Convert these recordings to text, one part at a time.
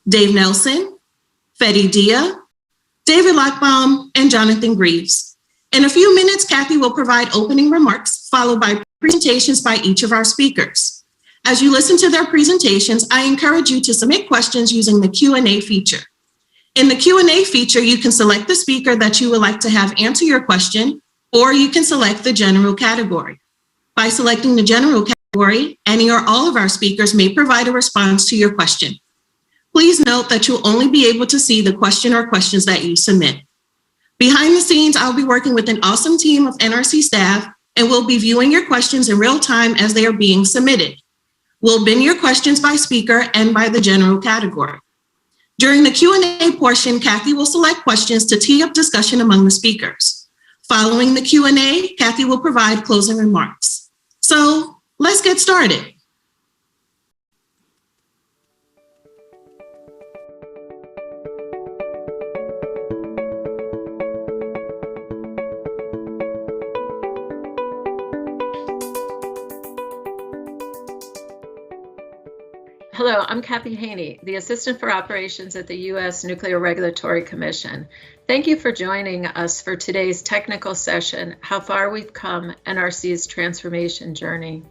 Dave Nelson, Fedi Dia, David Lockbaum, and Jonathan Greaves. In a few minutes, Kathy will provide opening remarks, followed by presentations by each of our speakers. As you listen to their presentations, I encourage you to submit questions using the Q&A feature. In the Q&A feature, you can select the speaker that you would like to have answer your question, or you can select the general category. By selecting the general category, any or all of our speakers may provide a response to your question. Please note that you'll only be able to see the question or questions that you submit. Behind the scenes, I'll be working with an awesome team of NRC staff, and we'll be viewing your questions in real time as they are being submitted. We'll bin your questions by speaker and by the general category. During the Q&A portion, Kathy will select questions to tee up discussion among the speakers. Following the Q&A, Kathy will provide closing remarks. So let's get started. Hello, I'm Kathy Haney, the Assistant for Operations at the U.S. Nuclear Regulatory Commission. Thank you for joining us for today's technical session, How Far We've Come, NRC's Transformation Journey.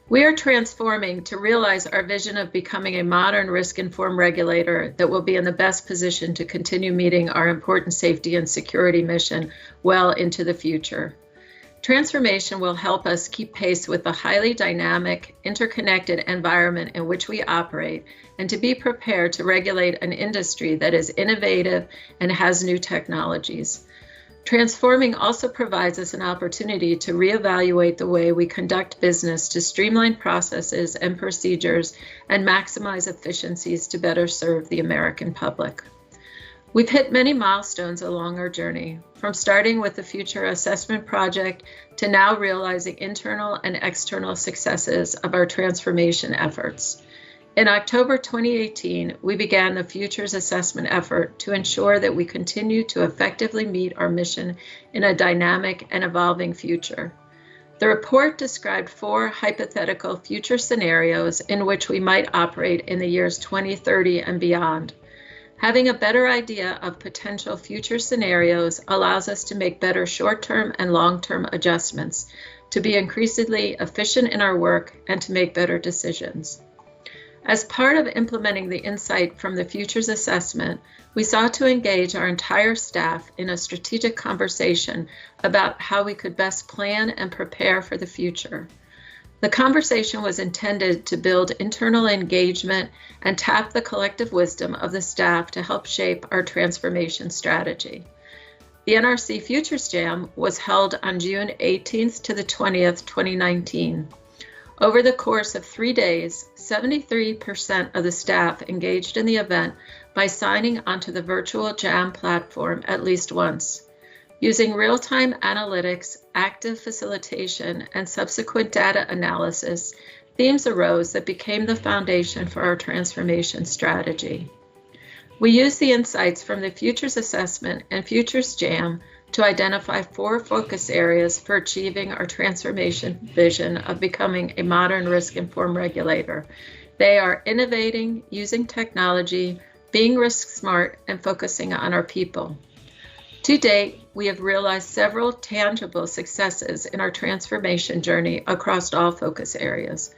We are transforming to realize our vision of becoming a modern risk-informed regulator that will be in the best position to continue meeting our important safety and security mission well into the future. Transformation will help us keep pace with the highly dynamic, interconnected environment in which we operate, and to be prepared to regulate an industry that is innovative and has new technologies. Transforming also provides us an opportunity to reevaluate the way we conduct business to streamline processes and procedures and maximize efficiencies to better serve the American public. We've hit many milestones along our journey, from starting with the Future Assessment Project to now realizing internal and external successes of our transformation efforts. In October 2018, we began the Futures Assessment effort to ensure that we continue to effectively meet our mission in a dynamic and evolving future. The report described 4 hypothetical future scenarios in which we might operate in the years 2030 and beyond. Having a better idea of potential future scenarios allows us to make better short-term and long-term adjustments, to be increasingly efficient in our work, and to make better decisions. As part of implementing the insight from the Futures Assessment, we sought to engage our entire staff in a strategic conversation about how we could best plan and prepare for the future. The conversation was intended to build internal engagement and tap the collective wisdom of the staff to help shape our transformation strategy. The NRC Futures Jam was held on June 18th to the 20th, 2019. Over the course of 3 days, 73% of the staff engaged in the event by signing onto the virtual Jam platform at least once. Using real-time analytics, active facilitation, and subsequent data analysis, themes arose that became the foundation for our transformation strategy. We used the insights from the Futures Assessment and Futures Jam to identify 4 focus areas for achieving our transformation vision of becoming a modern risk-informed regulator. They are innovating, using technology, being risk-smart, and focusing on our people. To date, we have realized several tangible successes in our transformation journey across all focus areas.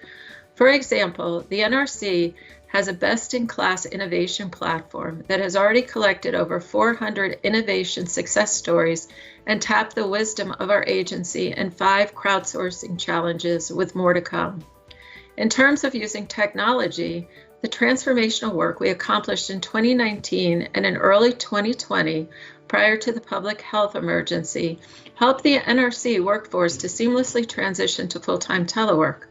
For example, the NRC has a best-in-class innovation platform that has already collected over 400 innovation success stories and tapped the wisdom of our agency in 5 crowdsourcing challenges with more to come. In terms of using technology, the transformational work we accomplished in 2019 and in early 2020 prior to the public health emergency helped the NRC workforce to seamlessly transition to full-time telework.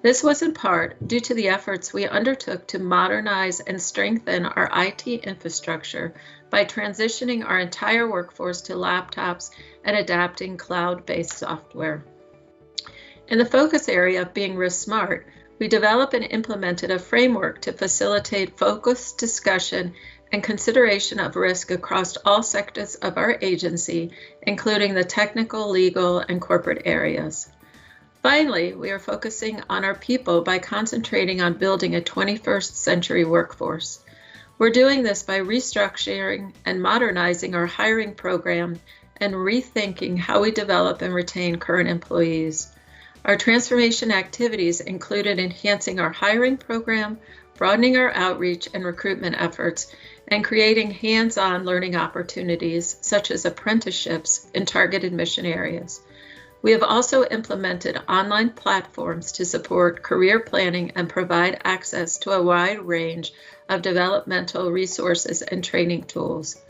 This was in part due to the efforts we undertook to modernize and strengthen our IT infrastructure by transitioning our entire workforce to laptops and adapting cloud-based software. In the focus area of being risk smart, we developed and implemented a framework to facilitate focused discussion and consideration of risk across all sectors of our agency, including the technical, legal, and corporate areas. Finally, we are focusing on our people by concentrating on building a 21st century workforce. We're doing this by restructuring and modernizing our hiring program and rethinking how we develop and retain current employees. Our transformation activities included enhancing our hiring program, broadening our outreach and recruitment efforts, and creating hands-on learning opportunities such as apprenticeships in targeted mission areas. We have also implemented online platforms to support career planning and provide access to a wide range of developmental resources and training tools.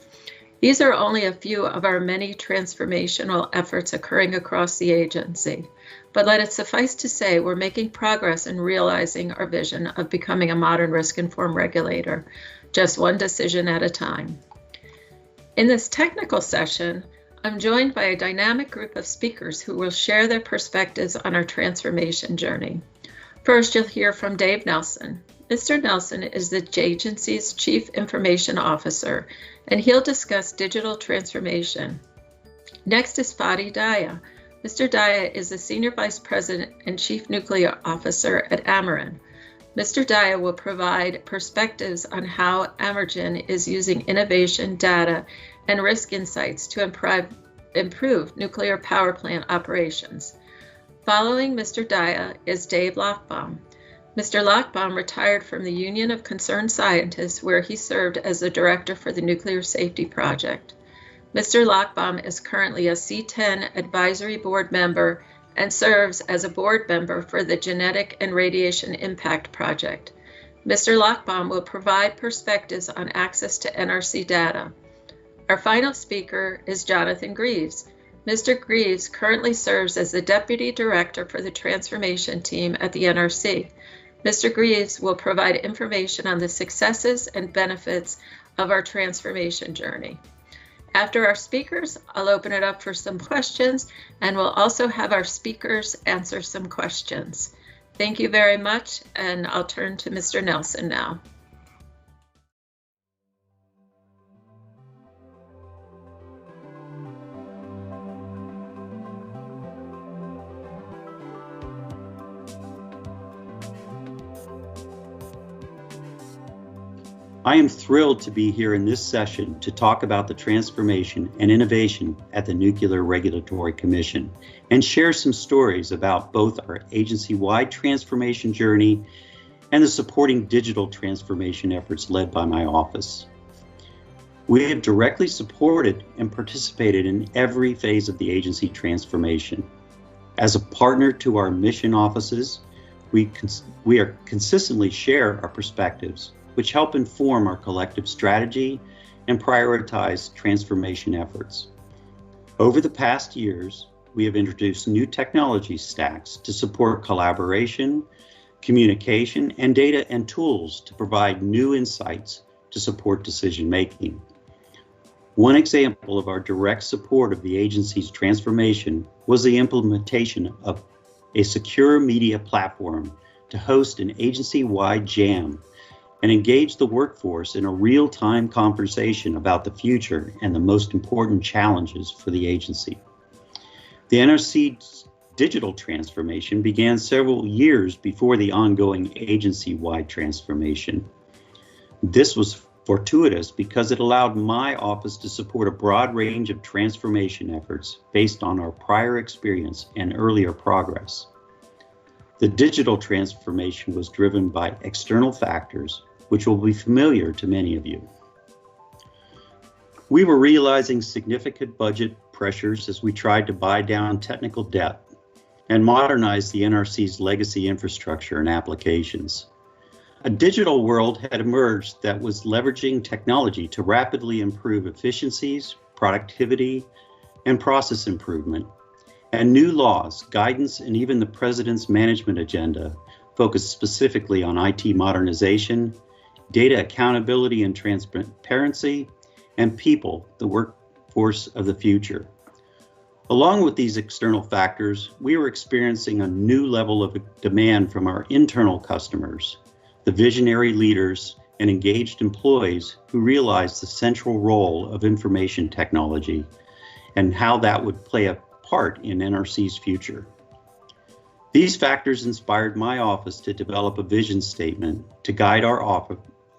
These are only a few of our many transformational efforts occurring across the agency, but let it suffice to say we're making progress in realizing our vision of becoming a modern risk-informed regulator, just one decision at a time. In this technical session, I'm joined by a dynamic group of speakers who will share their perspectives on our transformation journey. First, you'll hear from Dave Nelson. Mr. Nelson is the agency's Chief Information Officer, and he'll discuss digital transformation. Next is Fadi Daya. Mr. Daya is the Senior Vice President and Chief Nuclear Officer at Ameren. Mr. Daya will provide perspectives on how Amergen is using innovation, data, and risk insights to improve nuclear power plant operations. Following Mr. Daya is Dave Lochbaum. Mr. Lochbaum retired from the Union of Concerned Scientists, where he served as the Director for the Nuclear Safety Project. Mr. Lochbaum is currently a C10 Advisory Board member and serves as a board member for the Genetic and Radiation Impact Project. Mr. Lochbaum will provide perspectives on access to NRC data. Our final speaker is Jonathan Greaves. Mr. Greaves currently serves as the Deputy Director for the Transformation Team at the NRC. Mr. Greaves will provide information on the successes and benefits of our transformation journey. After our speakers, I'll open it up for some questions, and we'll also have our speakers answer some questions. Thank you very much, and I'll turn to Mr. Nelson now. I am thrilled to be here in this session to talk about the transformation and innovation at the Nuclear Regulatory Commission and share some stories about both our agency-wide transformation journey and the supporting digital transformation efforts led by my office. We have directly supported and participated in every phase of the agency transformation. As a partner to our mission offices, we consistently share our perspectives, which help inform our collective strategy and prioritize transformation efforts. Over the past years, we have introduced new technology stacks to support collaboration, communication, and data and tools to provide new insights to support decision-making. One example of our direct support of the agency's transformation was the implementation of a secure media platform to host an agency-wide jam and engage the workforce in a real-time conversation about the future and the most important challenges for the agency. The NRC's digital transformation began several years before the ongoing agency-wide transformation. This was fortuitous because it allowed my office to support a broad range of transformation efforts based on our prior experience and earlier progress. The digital transformation was driven by external factors, which will be familiar to many of you. We were realizing significant budget pressures as we tried to buy down technical debt and modernize the NRC's legacy infrastructure and applications. A digital world had emerged that was leveraging technology to rapidly improve efficiencies, productivity, and process improvement. And new laws, guidance, and even the President's management agenda focused specifically on IT modernization, data accountability and transparency, and people, the workforce of the future. Along with these external factors, we were experiencing a new level of demand from our internal customers, the visionary leaders and engaged employees who realized the central role of information technology and how that would play a part in NRC's future. These factors inspired my office to develop a vision statement to guide our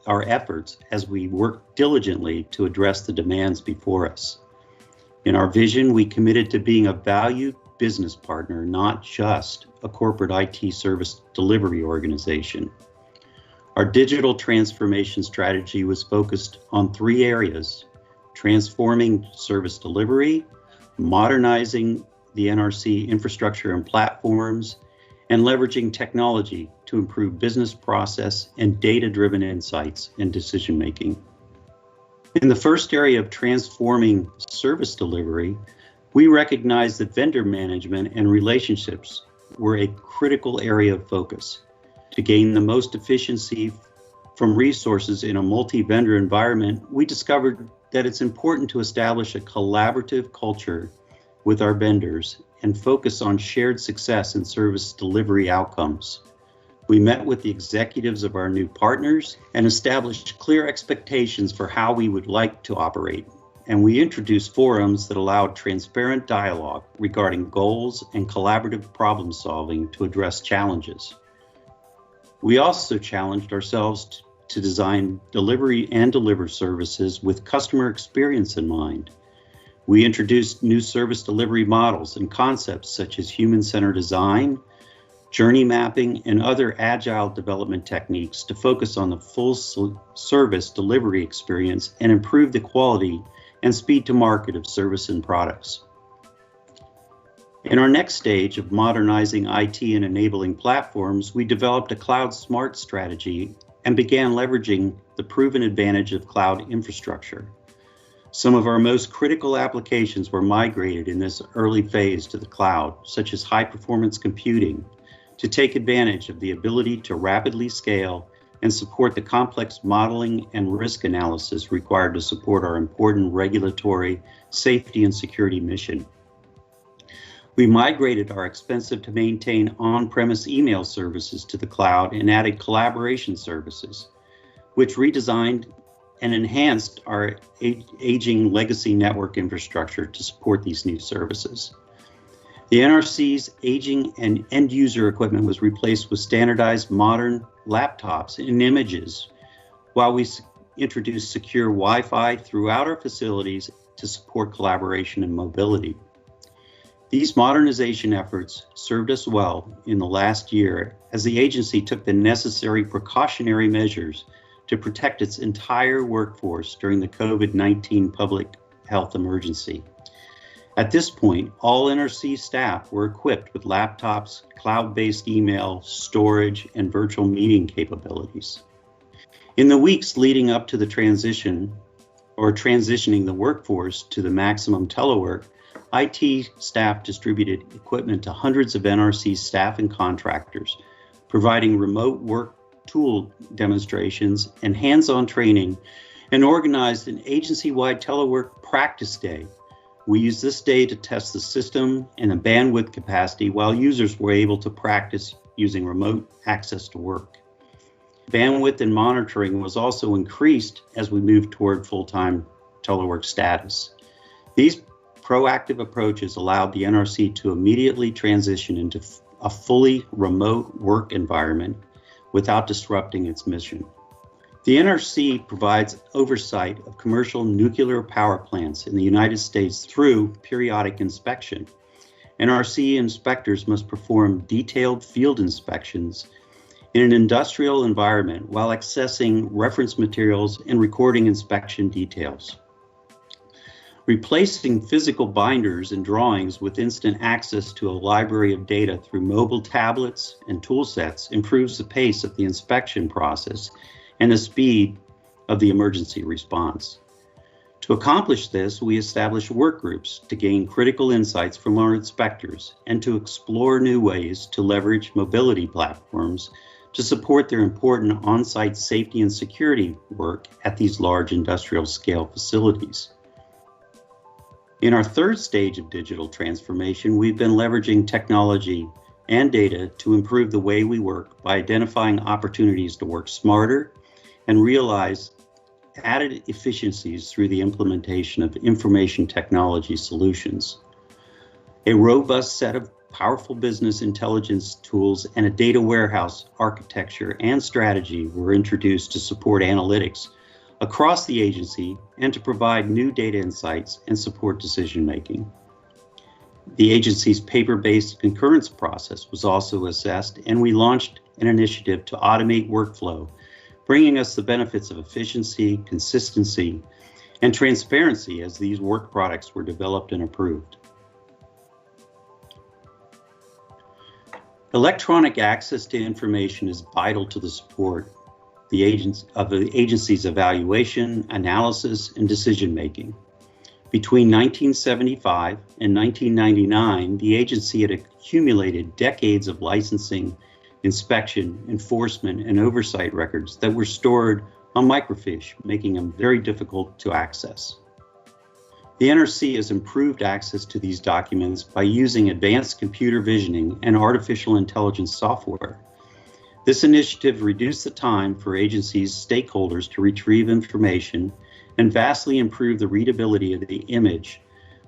our efforts as we work diligently to address the demands before us. In our vision, we committed to being a valued business partner, not just a corporate IT service delivery organization. Our digital transformation strategy was focused on 3 areas: transforming service delivery, modernizing the NRC infrastructure and platforms, and leveraging technology to improve business process and data-driven insights and decision-making. In the first area of transforming service delivery, we recognized that vendor management and relationships were a critical area of focus. To gain the most efficiency from resources in a multi-vendor environment, we discovered that it's important to establish a collaborative culture with our vendors and focus on shared success and service delivery outcomes. We met with the executives of our new partners and established clear expectations for how we would like to operate. And we introduced forums that allowed transparent dialogue regarding goals and collaborative problem solving to address challenges. We also challenged ourselves to design delivery and deliver services with customer experience in mind. We introduced new service delivery models and concepts such as human-centered design, journey mapping, and other agile development techniques to focus on the full service delivery experience and improve the quality and speed to market of service and products. In our next stage of modernizing IT and enabling platforms, we developed a cloud smart strategy and began leveraging the proven advantage of cloud infrastructure. Some of our most critical applications were migrated in this early phase to the cloud, such as high-performance computing, to take advantage of the ability to rapidly scale and support the complex modeling and risk analysis required to support our important regulatory, safety, and security mission. We migrated our expensive to maintain on-premise email services to the cloud and added collaboration services, which redesigned and enhanced our aging legacy network infrastructure to support these new services. The NRC's aging and end user equipment was replaced with standardized modern laptops and images, while we introduced secure Wi-Fi throughout our facilities to support collaboration and mobility. These modernization efforts served us well in the last year as the agency took the necessary precautionary measures to protect its entire workforce during the COVID-19 public health emergency. At this point, all NRC staff were equipped with laptops, cloud-based email, storage, and virtual meeting capabilities. In the weeks leading up to the transitioning the workforce to the maximum telework, IT staff distributed equipment to hundreds of NRC staff and contractors, providing remote work tool demonstrations and hands-on training, and organized an agency-wide telework practice day. We used this day to test the system and the bandwidth capacity while users were able to practice using remote access to work. Bandwidth and monitoring was also increased as we moved toward full-time telework status. These proactive approaches allowed the NRC to immediately transition into a fully remote work environment without disrupting its mission. The NRC provides oversight of commercial nuclear power plants in the United States through periodic inspection. NRC inspectors must perform detailed field inspections in an industrial environment while accessing reference materials and recording inspection details. Replacing physical binders and drawings with instant access to a library of data through mobile tablets and tool sets improves the pace of the inspection process and the speed of the emergency response. To accomplish this, we established work groups to gain critical insights from our inspectors and to explore new ways to leverage mobility platforms to support their important on-site safety and security work at these large industrial scale facilities. In our third stage of digital transformation, we've been leveraging technology and data to improve the way we work by identifying opportunities to work smarter and realize added efficiencies through the implementation of information technology solutions. A robust set of powerful business intelligence tools and a data warehouse architecture and strategy were introduced to support analytics across the agency and to provide new data insights and support decision-making. The agency's paper-based concurrence process was also assessed, and we launched an initiative to automate workflow, bringing us the benefits of efficiency, consistency, and transparency as these work products were developed and approved. Electronic access to information is vital to the support of the agency's evaluation, analysis, and decision-making. Between 1975 and 1999, the agency had accumulated decades of licensing, inspection, enforcement, and oversight records that were stored on microfiche, making them very difficult to access. The NRC has improved access to these documents by using advanced computer visioning and artificial intelligence software. This initiative reduced the time for agencies' stakeholders to retrieve information and vastly improved the readability of the image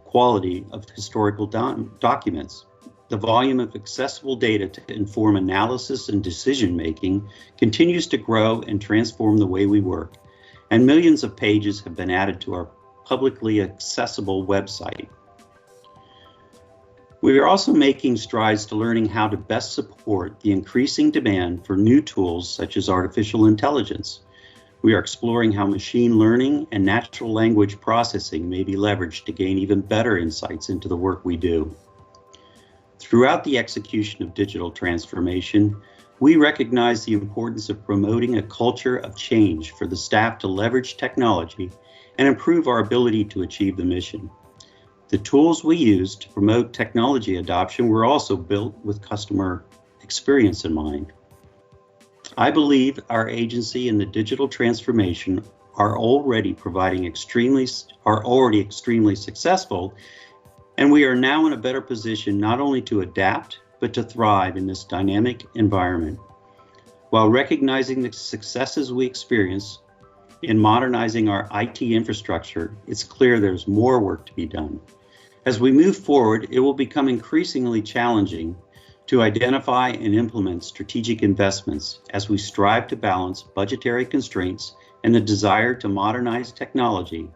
quality of historical documents. The volume of accessible data to inform analysis and decision-making continues to grow and transform the way we work, and millions of pages have been added to our publicly accessible website. We are also making strides to learning how to best support the increasing demand for new tools such as artificial intelligence. We are exploring how machine learning and natural language processing may be leveraged to gain even better insights into the work we do. Throughout the execution of digital transformation, we recognize the importance of promoting a culture of change for the staff to leverage technology and improve our ability to achieve the mission. The tools we use to promote technology adoption were also built with customer experience in mind. I believe our agency and the digital transformation are already extremely successful, and we are now in a better position not only to adapt, but to thrive in this dynamic environment. While recognizing the successes we experience in modernizing our IT infrastructure, it's clear there's more work to be done. As we move forward, it will become increasingly challenging to identify and implement strategic investments as we strive to balance budgetary constraints and the desire to modernize technology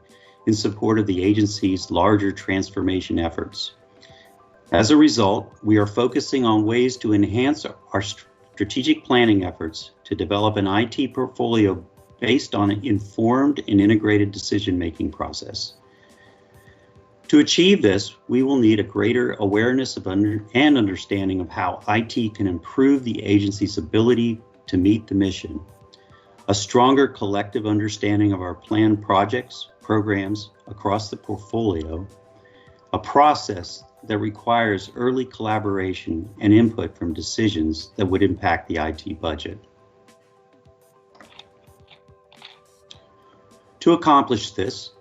in support of the agency's larger transformation efforts. As a result, we are focusing on ways to enhance our strategic planning efforts to develop an IT portfolio based on an informed and integrated decision-making process. To achieve this, we will need a greater awareness of and understanding of how IT can improve the agency's ability to meet the mission, a stronger collective understanding of our planned projects, programs across the portfolio, a process that requires early collaboration and input from decisions that would impact the IT budget. To accomplish this,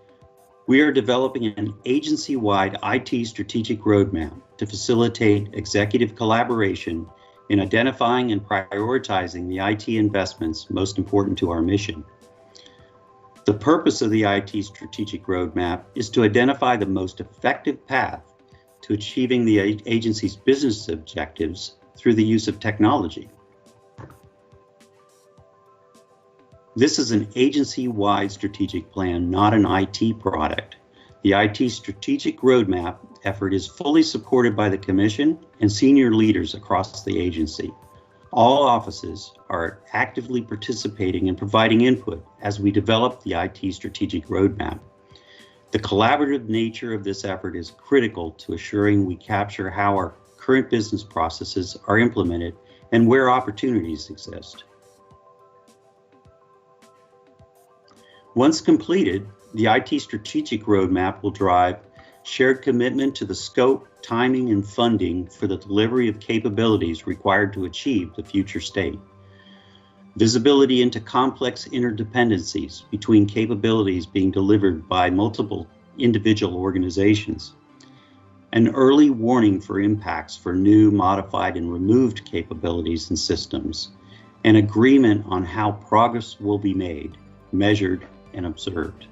we are developing an agency-wide IT strategic roadmap to facilitate executive collaboration in identifying and prioritizing the IT investments most important to our mission. The purpose of the IT strategic roadmap is to identify the most effective path to achieving the agency's business objectives through the use of technology. This is an agency-wide strategic plan, not an IT product. The IT strategic roadmap effort is fully supported by the Commission and senior leaders across the agency. All offices are actively participating and providing input as we develop the IT strategic roadmap. The collaborative nature of this effort is critical to assuring we capture how our current business processes are implemented and where opportunities exist. Once completed, the IT strategic roadmap will drive shared commitment to the scope, timing, and funding for the delivery of capabilities required to achieve the future state. Visibility into complex interdependencies between capabilities being delivered by multiple individual organizations. An early warning for impacts for new, modified, and removed capabilities and systems. An agreement on how progress will be made, measured, and observed.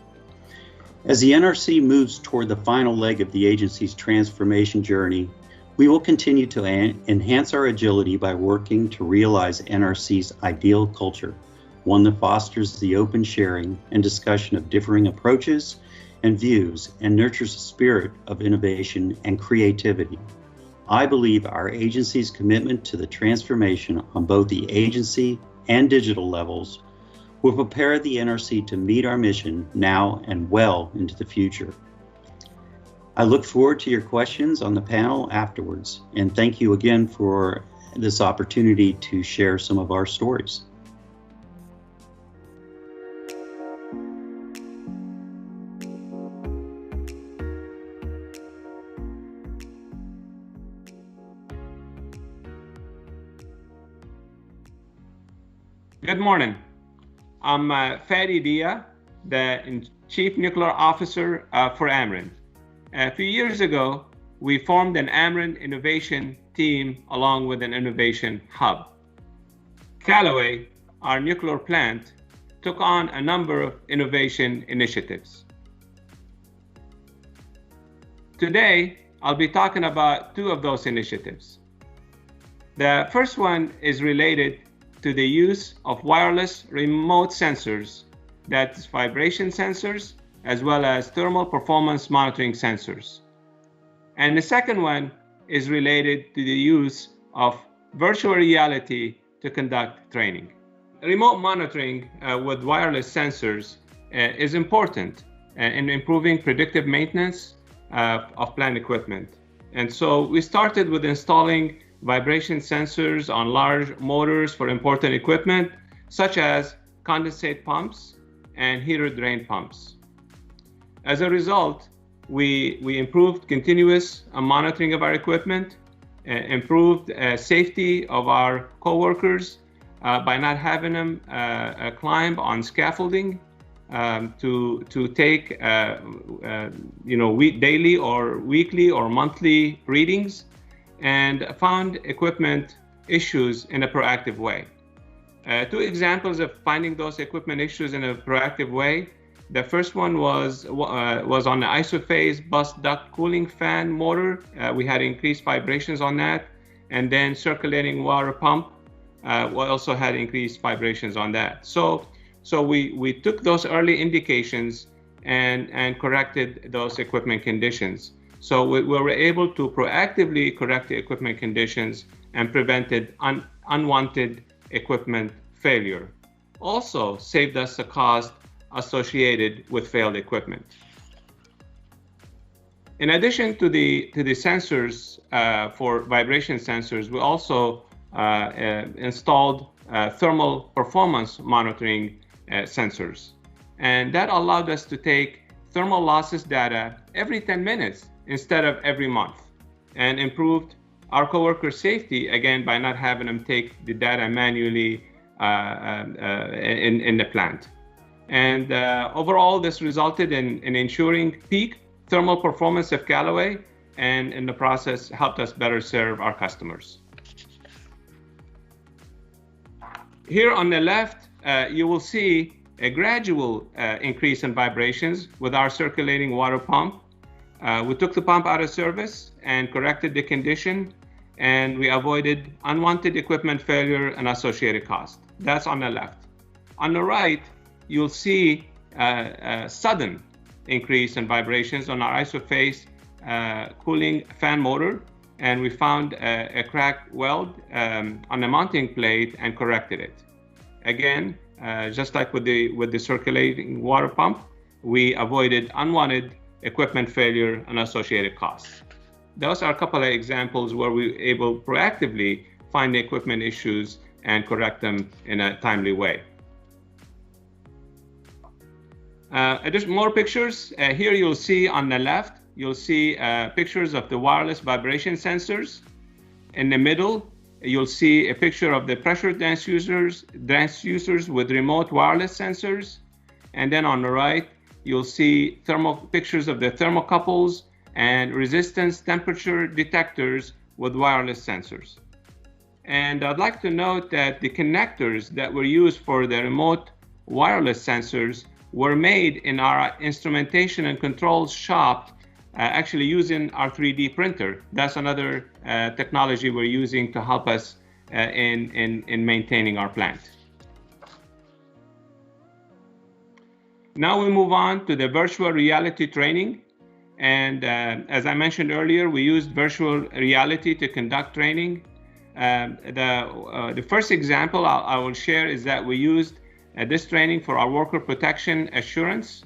As the NRC moves toward the final leg of the agency's transformation journey, We will continue to enhance our agility by working to realize NRC's ideal culture, one that fosters the open sharing and discussion of differing approaches and views and nurtures a spirit of innovation and creativity. I believe our agency's commitment to the transformation on both the agency and digital levels will prepare the NRC to meet our mission now and well into the future. I look forward to your questions on the panel afterwards, and thank you again for this opportunity to share some of our stories. Good morning. I'm Fadi Dia, the Chief Nuclear Officer for Ameren. A few years ago, we formed an Ameren Innovation Team along with an Innovation Hub. Callaway, our nuclear plant, took on a number of innovation initiatives. Today, I'll be talking about two of those initiatives. The first one is related to the use of wireless remote sensors, that's vibration sensors, as well as thermal performance monitoring sensors. And the second one is related to the use of virtual reality to conduct training. Remote monitoring with wireless sensors is important in improving predictive maintenance of plant equipment. And so we started with installing vibration sensors on large motors for important equipment, such as condensate pumps and heater drain pumps. As a result, we improved continuous monitoring of our equipment, improved safety of our coworkers by not having them climb on scaffolding to take daily or weekly or monthly readings, and found equipment issues in a proactive way. Two examples of finding those equipment issues in a proactive way. The first one was on the isophase bus duct cooling fan motor. We had increased vibrations on that, and then circulating water pump we also had increased vibrations on that. So we took those early indications and corrected those equipment conditions. So we were able to proactively correct the equipment conditions and prevented unwanted equipment failure. Also saved us the cost associated with failed equipment. In addition to the sensors for vibration sensors, we also installed thermal performance monitoring sensors. And that allowed us to take thermal losses data every 10 minutes instead of every month, and improved our coworker safety, again, by not having them take the data manually in the plant. And overall, this resulted in ensuring peak thermal performance of Callaway, and in the process helped us better serve our customers. Here on the left, you will see a gradual increase in vibrations with our circulating water pump. We took the pump out of service and corrected the condition, and we avoided unwanted equipment failure and associated cost. That's on the left. On the right, you'll see a sudden increase in vibrations on our isophase cooling fan motor, and we found a cracked weld on the mounting plate and corrected it. Again, just like with the circulating water pump, we avoided unwanted equipment failure and associated costs. Those are a couple of examples where we were able proactively find the equipment issues and correct them in a timely way. Additional more pictures. Here you'll see on the left, you'll see pictures of the wireless vibration sensors. In the middle, you'll see a picture of the pressure transducers with remote wireless sensors. And then on the right, you'll see pictures of the thermocouples and resistance temperature detectors with wireless sensors. And I'd like to note that the connectors that were used for the remote wireless sensors were made in our instrumentation and controls shop actually using our 3D printer. That's another technology we're using to help us in maintaining our plant. Now we move on to the virtual reality training. And as I mentioned earlier, we used virtual reality to conduct training. The first example I will share is that we used this training for our worker protection assurance.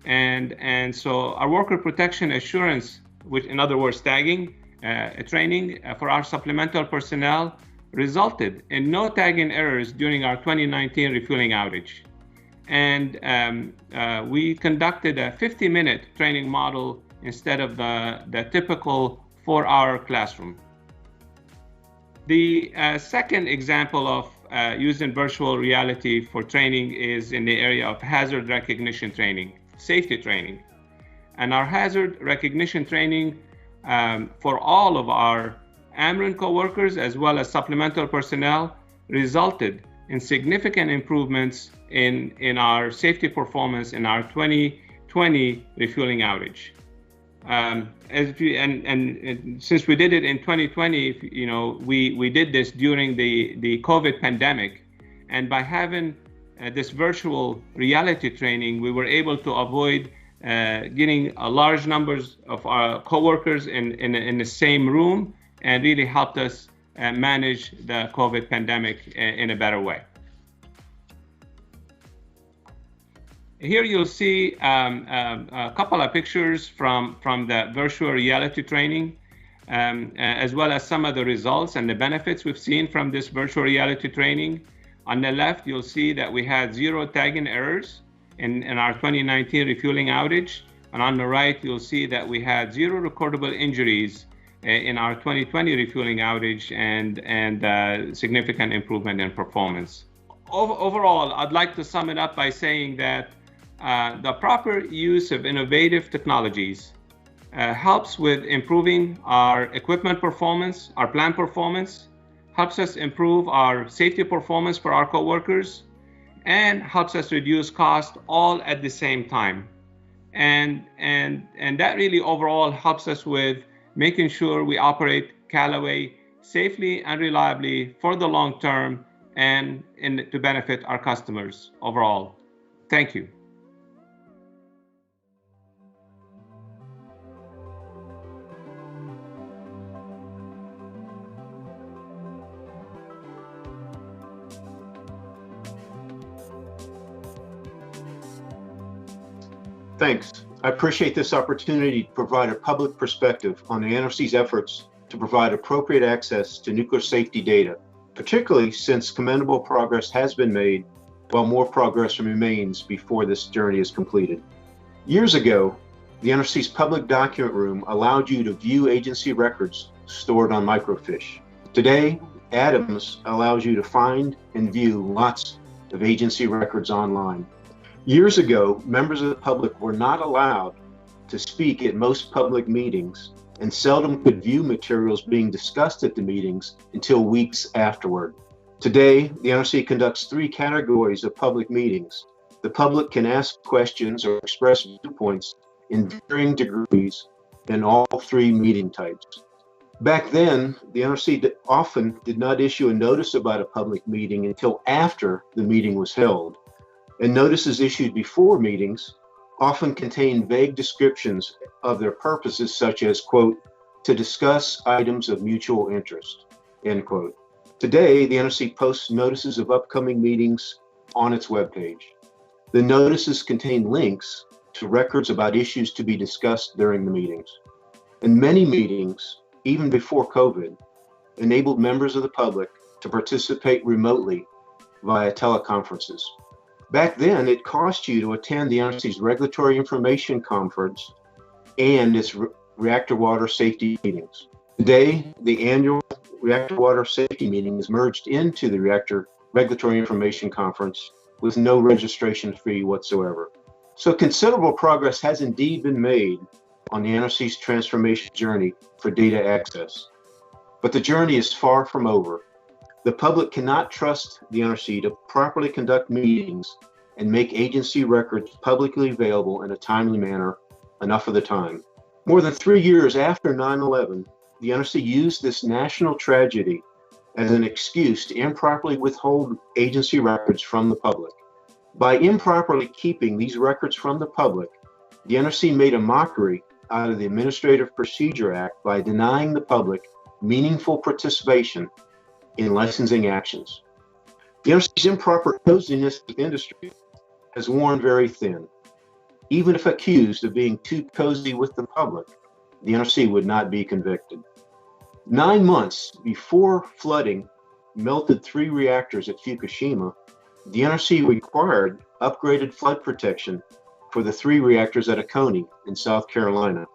And so our worker protection assurance, which in other words, tagging training for our supplemental personnel resulted in no tagging errors during our 2019 refueling outage. And we conducted a 50-minute training model instead of the typical 4-hour classroom. The second example of using virtual reality for training is in the area of hazard recognition training, safety training. And our hazard recognition training for all of our Ameren coworkers as well as supplemental personnel resulted in significant improvements in our safety performance in our 2020 refueling outage. And since we did it in 2020, you know, we did this during the COVID pandemic, and by having this virtual reality training, we were able to avoid getting large numbers of our coworkers in the same room, and really helped us manage the COVID pandemic in a better way. Here you'll see a couple of pictures from the virtual reality training, as well as some of the results and the benefits we've seen from this virtual reality training. On the left, you'll see that we had 0 tagging errors in our 2019 refueling outage. And on the right, you'll see that we had 0 recordable injuries in our 2020 refueling outage and significant improvement in performance. Overall, I'd like to sum it up by saying that the proper use of innovative technologies helps with improving our equipment performance, our plant performance, helps us improve our safety performance for our coworkers, and helps us reduce cost all at the same time. And that really overall helps us with making sure we operate Callaway safely and reliably for the long term and to benefit our customers overall. Thank you. Thanks. I appreciate this opportunity to provide a public perspective on the NRC's efforts to provide appropriate access to nuclear safety data, particularly since commendable progress has been made while more progress remains before this journey is completed. Years ago, the NRC's public document room allowed you to view agency records stored on microfiche. Today, Adams allows you to find and view lots of agency records online. Years ago, members of the public were not allowed to speak at most public meetings and seldom could view materials being discussed at the meetings until weeks afterward. Today, the NRC conducts 3 categories of public meetings. The public can ask questions or express viewpoints in varying degrees in all 3 meeting types. Back then, the NRC often did not issue a notice about a public meeting until after the meeting was held. And notices issued before meetings often contain vague descriptions of their purposes, such as, quote, to discuss items of mutual interest, end quote. Today, the NRC posts notices of upcoming meetings on its webpage. The notices contain links to records about issues to be discussed during the meetings. And many meetings, even before COVID, enabled members of the public to participate remotely via teleconferences. Back then, it cost you to attend the NRC's Regulatory Information Conference and its reactor water safety meetings. Today, the annual reactor water safety meeting is merged into the Reactor Regulatory Information Conference with no registration fee whatsoever. So considerable progress has indeed been made on the NRC's transformation journey for data access. But the journey is far from over. The public cannot trust the NRC to properly conduct meetings and make agency records publicly available in a timely manner enough of the time. More than 3 years after 9/11, the NRC used this national tragedy as an excuse to improperly withhold agency records from the public. By improperly keeping these records from the public, the NRC made a mockery out of the Administrative Procedure Act by denying the public meaningful participation in licensing actions. The NRC's improper coziness of industry has worn very thin. Even if accused of being too cozy with the public, the NRC would not be convicted. 9 months before flooding melted 3 reactors at Fukushima, the NRC required upgraded flood protection for the 3 reactors at Oconee in South Carolina.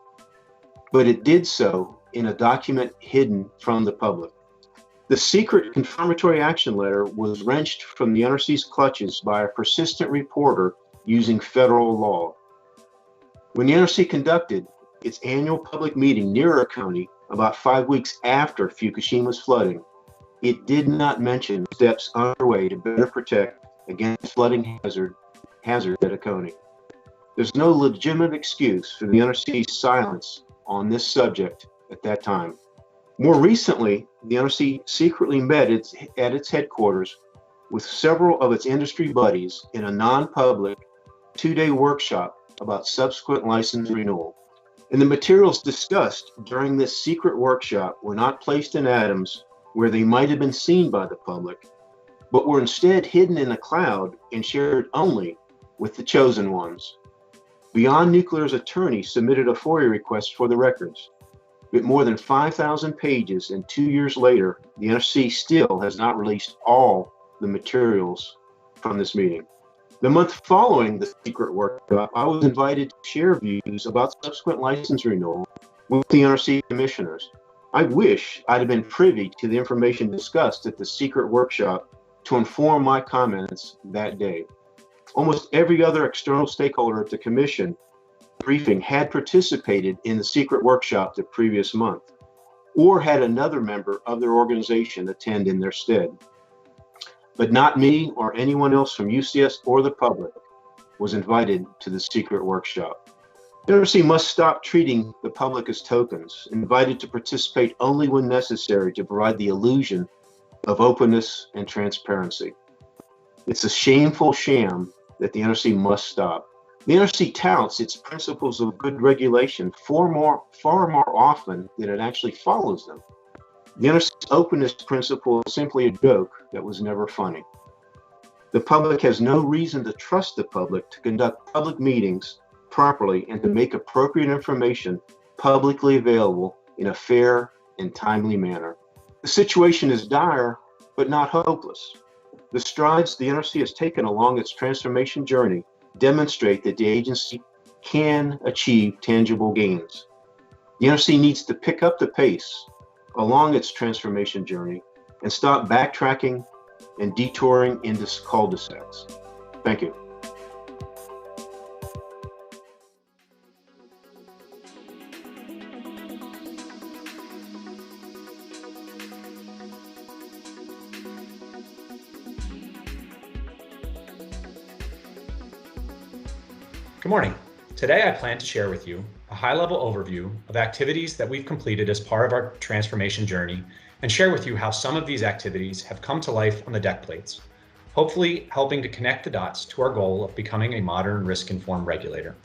But it did so in a document hidden from the public. The secret confirmatory action letter was wrenched from the NRC's clutches by a persistent reporter using federal law. When the NRC conducted its annual public meeting near Oconee about 5 weeks after Fukushima's flooding, it did not mention steps underway to better protect against flooding hazard at Oconee. There's no legitimate excuse for the NRC's silence on this subject at that time. More recently, the NRC secretly met at its headquarters with several of its industry buddies in a non-public 2-day workshop about subsequent license renewal. And the materials discussed during this secret workshop were not placed in atoms where they might have been seen by the public, but were instead hidden in a cloud and shared only with the chosen ones. Beyond Nuclear's attorney submitted a FOIA request for the records. With more than 5,000 pages and 2 years later, the NRC still has not released all the materials from this meeting. The month following the secret workshop, I was invited to share views about subsequent license renewal with the NRC commissioners. I wish I'd have been privy to the information discussed at the secret workshop to inform my comments that day. Almost every other external stakeholder at the commission briefing had participated in the secret workshop the previous month, or had another member of their organization attend in their stead. But not me or anyone else from UCS or the public was invited to the secret workshop. The NRC must stop treating the public as tokens, invited to participate only when necessary to provide the illusion of openness and transparency. It's a shameful sham that the NRC must stop. The NRC touts its principles of good regulation far more often than it actually follows them. The NRC's openness principle is simply a joke that was never funny. The public has no reason to trust the public to conduct public meetings properly and to make appropriate information publicly available in a fair and timely manner. The situation is dire, but not hopeless. The strides the NRC has taken along its transformation journey demonstrate that the agency can achieve tangible gains. The NRC needs to pick up the pace along its transformation journey and stop backtracking and detouring into cul-de-sacs. Thank you. Good morning. Today I plan to share with you a high-level overview of activities that we've completed as part of our transformation journey and share with you how some of these activities have come to life on the deck plates, hopefully helping to connect the dots to our goal of becoming a modern risk-informed regulator.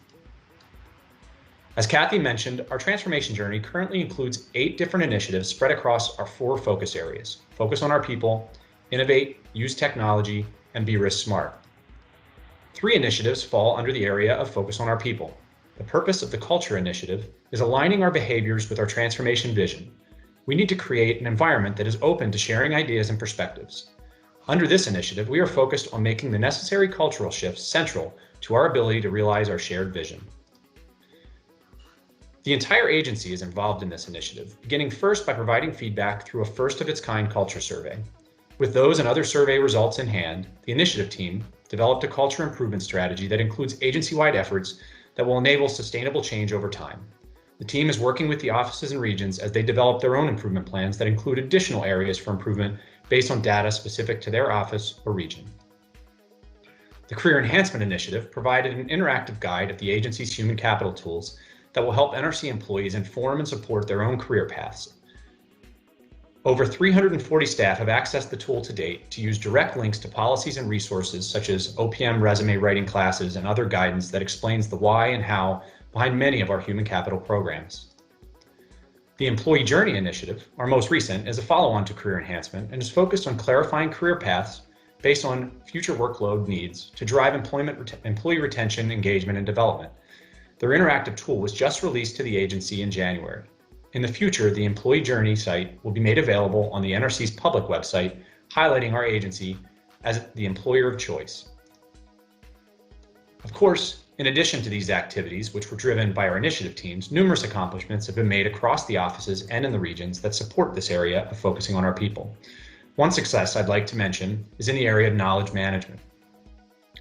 As Kathy mentioned, our transformation journey currently includes 8 different initiatives spread across our 4 focus areas: focus on our people, innovate, use technology, and be risk smart. 3 initiatives fall under the area of focus on our people. The purpose of the Culture Initiative is aligning our behaviors with our transformation vision. We need to create an environment that is open to sharing ideas and perspectives. Under this initiative, we are focused on making the necessary cultural shifts central to our ability to realize our shared vision. The entire agency is involved in this initiative, beginning first by providing feedback through a first-of-its-kind culture survey. With those and other survey results in hand, the initiative team developed a culture improvement strategy that includes agency-wide efforts that will enable sustainable change over time. The team is working with the offices and regions as they develop their own improvement plans that include additional areas for improvement based on data specific to their office or region. The Career Enhancement Initiative provided an interactive guide of the agency's human capital tools that will help NRC employees inform and support their own career paths. Over 340 staff have accessed the tool to date to use direct links to policies and resources such as OPM resume writing classes and other guidance that explains the why and how behind many of our human capital programs. The Employee Journey Initiative, our most recent, is a follow-on to career enhancement and is focused on clarifying career paths based on future workload needs to drive employee retention, engagement, and development. Their interactive tool was just released to the agency in January. In the future, the Employee Journey site will be made available on the NRC's public website, highlighting our agency as the employer of choice. Of course, in addition to these activities, which were driven by our initiative teams, numerous accomplishments have been made across the offices and in the regions that support this area of focusing on our people. One success I'd like to mention is in the area of knowledge management.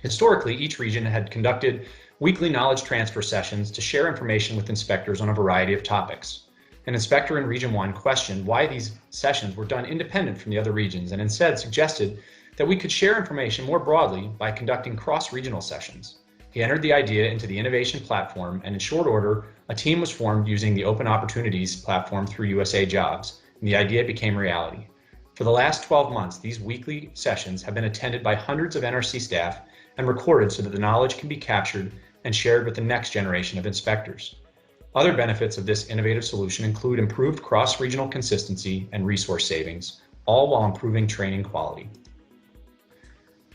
Historically, each region had conducted weekly knowledge transfer sessions to share information with inspectors on a variety of topics. An inspector in Region 1 questioned why these sessions were done independent from the other regions and instead suggested that we could share information more broadly by conducting cross-regional sessions. He entered the idea into the innovation platform, and in short order, a team was formed using the Open Opportunities platform through USA Jobs, and the idea became reality. For the last 12 months, these weekly sessions have been attended by hundreds of NRC staff and recorded so that the knowledge can be captured and shared with the next generation of inspectors. Other benefits of this innovative solution include improved cross-regional consistency and resource savings, all while improving training quality.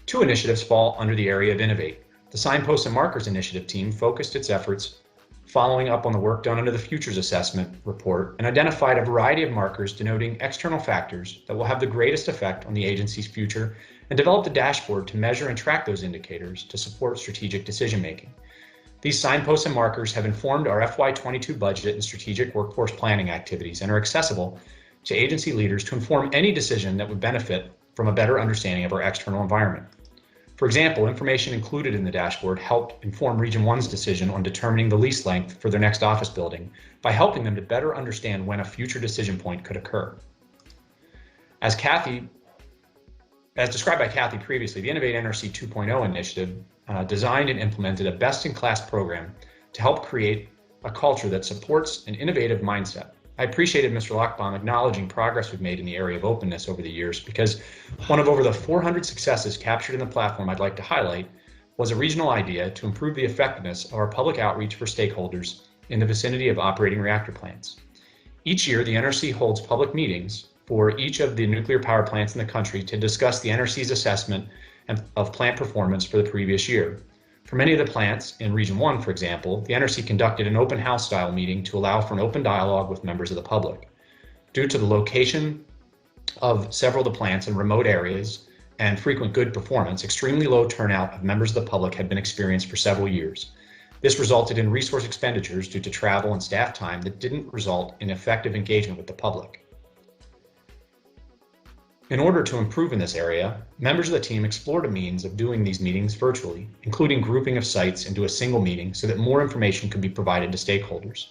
Two initiatives fall under the area of Innovate. The Signposts and Markers Initiative team focused its efforts following up on the work done under the Futures Assessment report and identified a variety of markers denoting external factors that will have the greatest effect on the agency's future and developed a dashboard to measure and track those indicators to support strategic decision-making. These signposts and markers have informed our FY22 budget and strategic workforce planning activities and are accessible to agency leaders to inform any decision that would benefit from a better understanding of our external environment. For example, information included in the dashboard helped inform Region 1's decision on determining the lease length for their next office building by helping them to better understand when a future decision point could occur. As described by Kathy previously, the Innovate NRC 2.0 initiative designed and implemented a best-in-class program to help create a culture that supports an innovative mindset. I appreciated Mr. Lochbaum acknowledging progress we've made in the area of openness over the years, because one of over the 400 successes captured in the platform I'd like to highlight was a regional idea to improve the effectiveness of our public outreach for stakeholders in the vicinity of operating reactor plants. Each year, the NRC holds public meetings for each of the nuclear power plants in the country to discuss the NRC's assessment of plant performance for the previous year. For many of the plants in Region 1, for example, the NRC conducted an open house style meeting to allow for an open dialogue with members of the public. Due to the location of several of the plants in remote areas and frequent good performance, extremely low turnout of members of the public had been experienced for several years. This resulted in resource expenditures due to travel and staff time that didn't result in effective engagement with the public. In order to improve in this area, members of the team explored a means of doing these meetings virtually, including grouping of sites into a single meeting so that more information could be provided to stakeholders.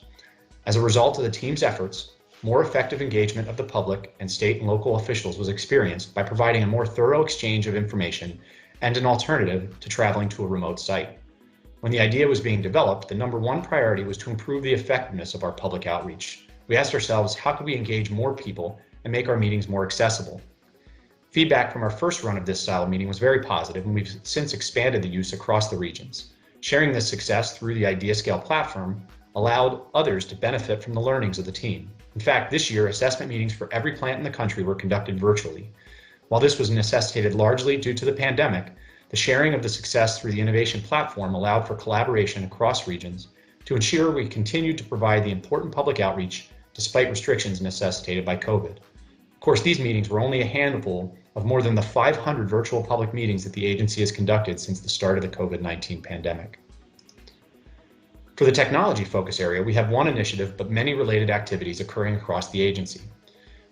As a result of the team's efforts, more effective engagement of the public and state and local officials was experienced by providing a more thorough exchange of information and an alternative to traveling to a remote site. When the idea was being developed, the number one priority was to improve the effectiveness of our public outreach. We asked ourselves, how could we engage more people and make our meetings more accessible? Feedback from our first run of this style meeting was very positive, and we've since expanded the use across the regions. Sharing this success through the IdeaScale platform allowed others to benefit from the learnings of the team. In fact, this year, assessment meetings for every plant in the country were conducted virtually. While this was necessitated largely due to the pandemic, the sharing of the success through the innovation platform allowed for collaboration across regions to ensure we continued to provide the important public outreach despite restrictions necessitated by COVID. Of course, these meetings were only a handful of more than the 500 virtual public meetings that the agency has conducted since the start of the COVID-19 pandemic. For the technology focus area, we have one initiative, but many related activities occurring across the agency.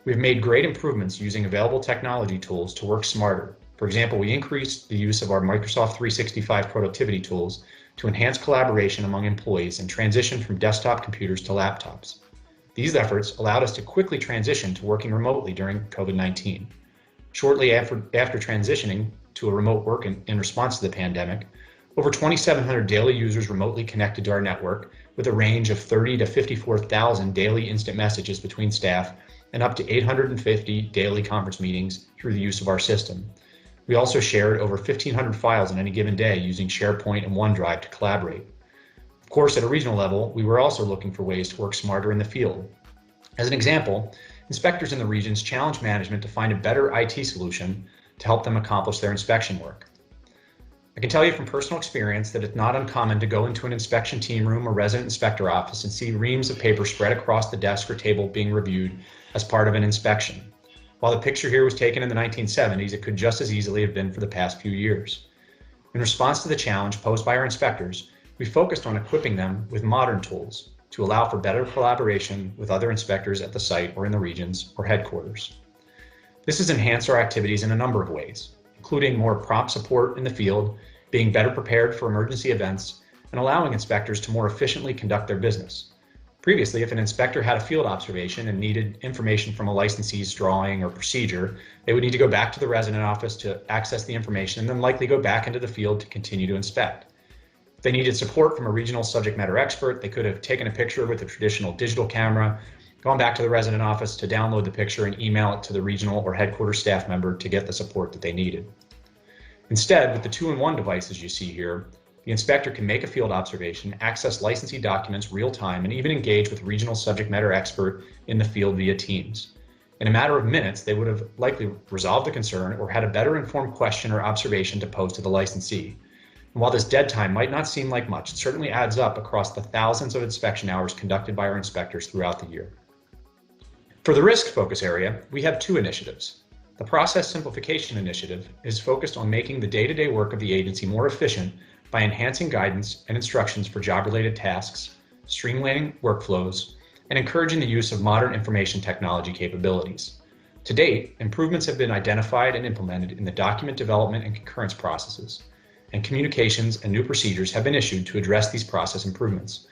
We've made great improvements using available technology tools to work smarter. For example, we increased the use of our Microsoft 365 productivity tools to enhance collaboration among employees and transition from desktop computers to laptops. These efforts allowed us to quickly transition to working remotely during COVID-19. Shortly after transitioning to a remote work in response to the pandemic, Over 2,700 daily users remotely connected to our network, with a range of 30 to 54,000 daily instant messages between staff and up to 850 daily conference meetings through the use of our system. We also shared over 1,500 files in any given day using SharePoint and OneDrive to collaborate. Of course, at a regional level, we were also looking for ways to work smarter in the field. As an example, inspectors in the regions challenged management to find a better IT solution to help them accomplish their inspection work. I can tell you from personal experience that it's not uncommon to go into an inspection team room or resident inspector office and see reams of paper spread across the desk or table being reviewed as part of an inspection. While the picture here was taken in the 1970s, it could just as easily have been for the past few years. In response to the challenge posed by our inspectors, we focused on equipping them with modern tools to allow for better collaboration with other inspectors at the site or in the regions or headquarters. This has enhanced our activities in a number of ways, including more prompt support in the field, being better prepared for emergency events, and allowing inspectors to more efficiently conduct their business. Previously, if an inspector had a field observation and needed information from a licensee's drawing or procedure, they would need to go back to the resident office to access the information and then likely go back into the field to continue to inspect. If they needed support from a regional subject matter expert, they could have taken a picture with a traditional digital camera, gone back to the resident office to download the picture and email it to the regional or headquarters staff member to get the support that they needed. Instead, with the 2-in-1 devices you see here, the inspector can make a field observation, access licensee documents real time, and even engage with regional subject matter expert in the field via Teams. In a matter of minutes, they would have likely resolved the concern or had a better informed question or observation to pose to the licensee. And while this dead time might not seem like much, it certainly adds up across the thousands of inspection hours conducted by our inspectors throughout the year. For the risk focus area, we have 2 initiatives. The Process Simplification Initiative is focused on making the day-to-day work of the agency more efficient by enhancing guidance and instructions for job-related tasks, streamlining workflows, and encouraging the use of modern information technology capabilities. To date, improvements have been identified and implemented in the document development and concurrence processes, and communications and new procedures have been issued to address these process improvements.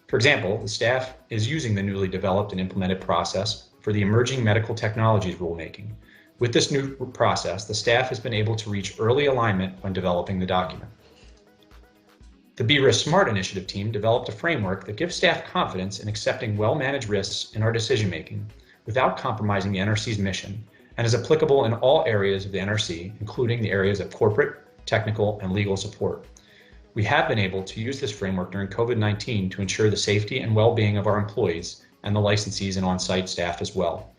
For example, the staff is using the newly developed and implemented process for the Emerging Medical Technologies rulemaking. With this new process, the staff has been able to reach early alignment when developing the document. The Be Risk Smart initiative team developed a framework that gives staff confidence in accepting well-managed risks in our decision-making without compromising the NRC's mission, and is applicable in all areas of the NRC, including the areas of corporate, technical, and legal support. We have been able to use this framework during COVID-19 to ensure the safety and well-being of our employees and the licensees and on-site staff as well.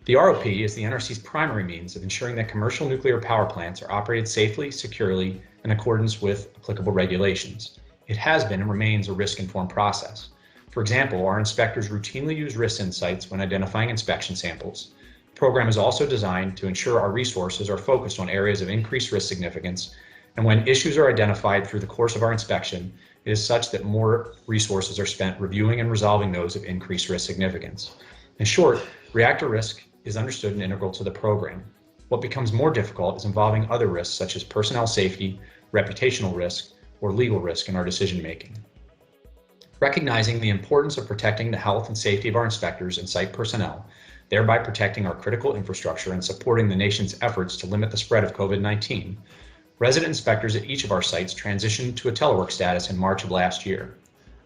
The ROP is the NRC's primary means of ensuring that commercial nuclear power plants are operated safely, securely, in accordance with applicable regulations. It has been and remains a risk-informed process. For example, our inspectors routinely use risk insights when identifying inspection samples. The program is also designed to ensure our resources are focused on areas of increased risk significance, and when issues are identified through the course of our inspection, it is such that more resources are spent reviewing and resolving those of increased risk significance. In short, reactor risk is understood and integral to the program. What becomes more difficult is involving other risks such as personnel safety, reputational risk, or legal risk in our decision-making. Recognizing the importance of protecting the health and safety of our inspectors and site personnel, thereby protecting our critical infrastructure and supporting the nation's efforts to limit the spread of COVID-19, resident inspectors at each of our sites transitioned to a telework status in March of last year.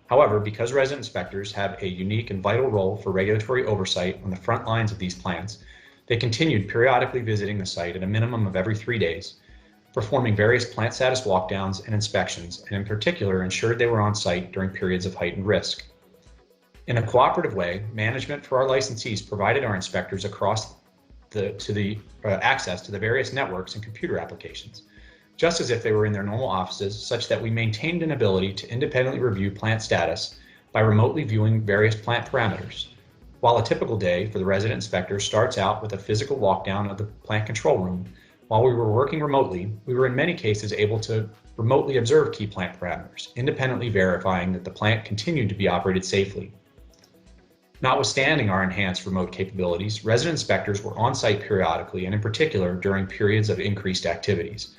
However, because resident inspectors have a unique and vital role for regulatory oversight on the front lines of these plants, they continued periodically visiting the site at a minimum of every 3 days, performing various plant status walkdowns and inspections, and in particular ensured they were on site during periods of heightened risk. In a cooperative way, management for our licensees provided our inspectors access to the various networks and computer applications, just as if they were in their normal offices, such that we maintained an ability to independently review plant status by remotely viewing various plant parameters. While a typical day for the resident inspector starts out with a physical walkdown of the plant control room, while we were working remotely, we were in many cases able to remotely observe key plant parameters, independently verifying that the plant continued to be operated safely. Notwithstanding our enhanced remote capabilities, resident inspectors were on site periodically and in particular during periods of increased activities.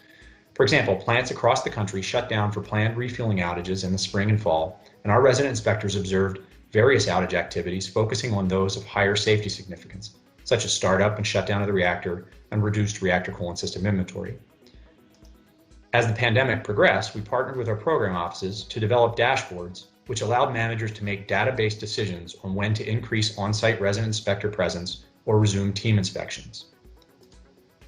For example, plants across the country shut down for planned refueling outages in the spring and fall, and our resident inspectors observed various outage activities focusing on those of higher safety significance, such as startup and shutdown of the reactor and reduced reactor coolant system inventory. As the pandemic progressed, we partnered with our program offices to develop dashboards which allowed managers to make data-based decisions on when to increase on-site resident inspector presence or resume team inspections.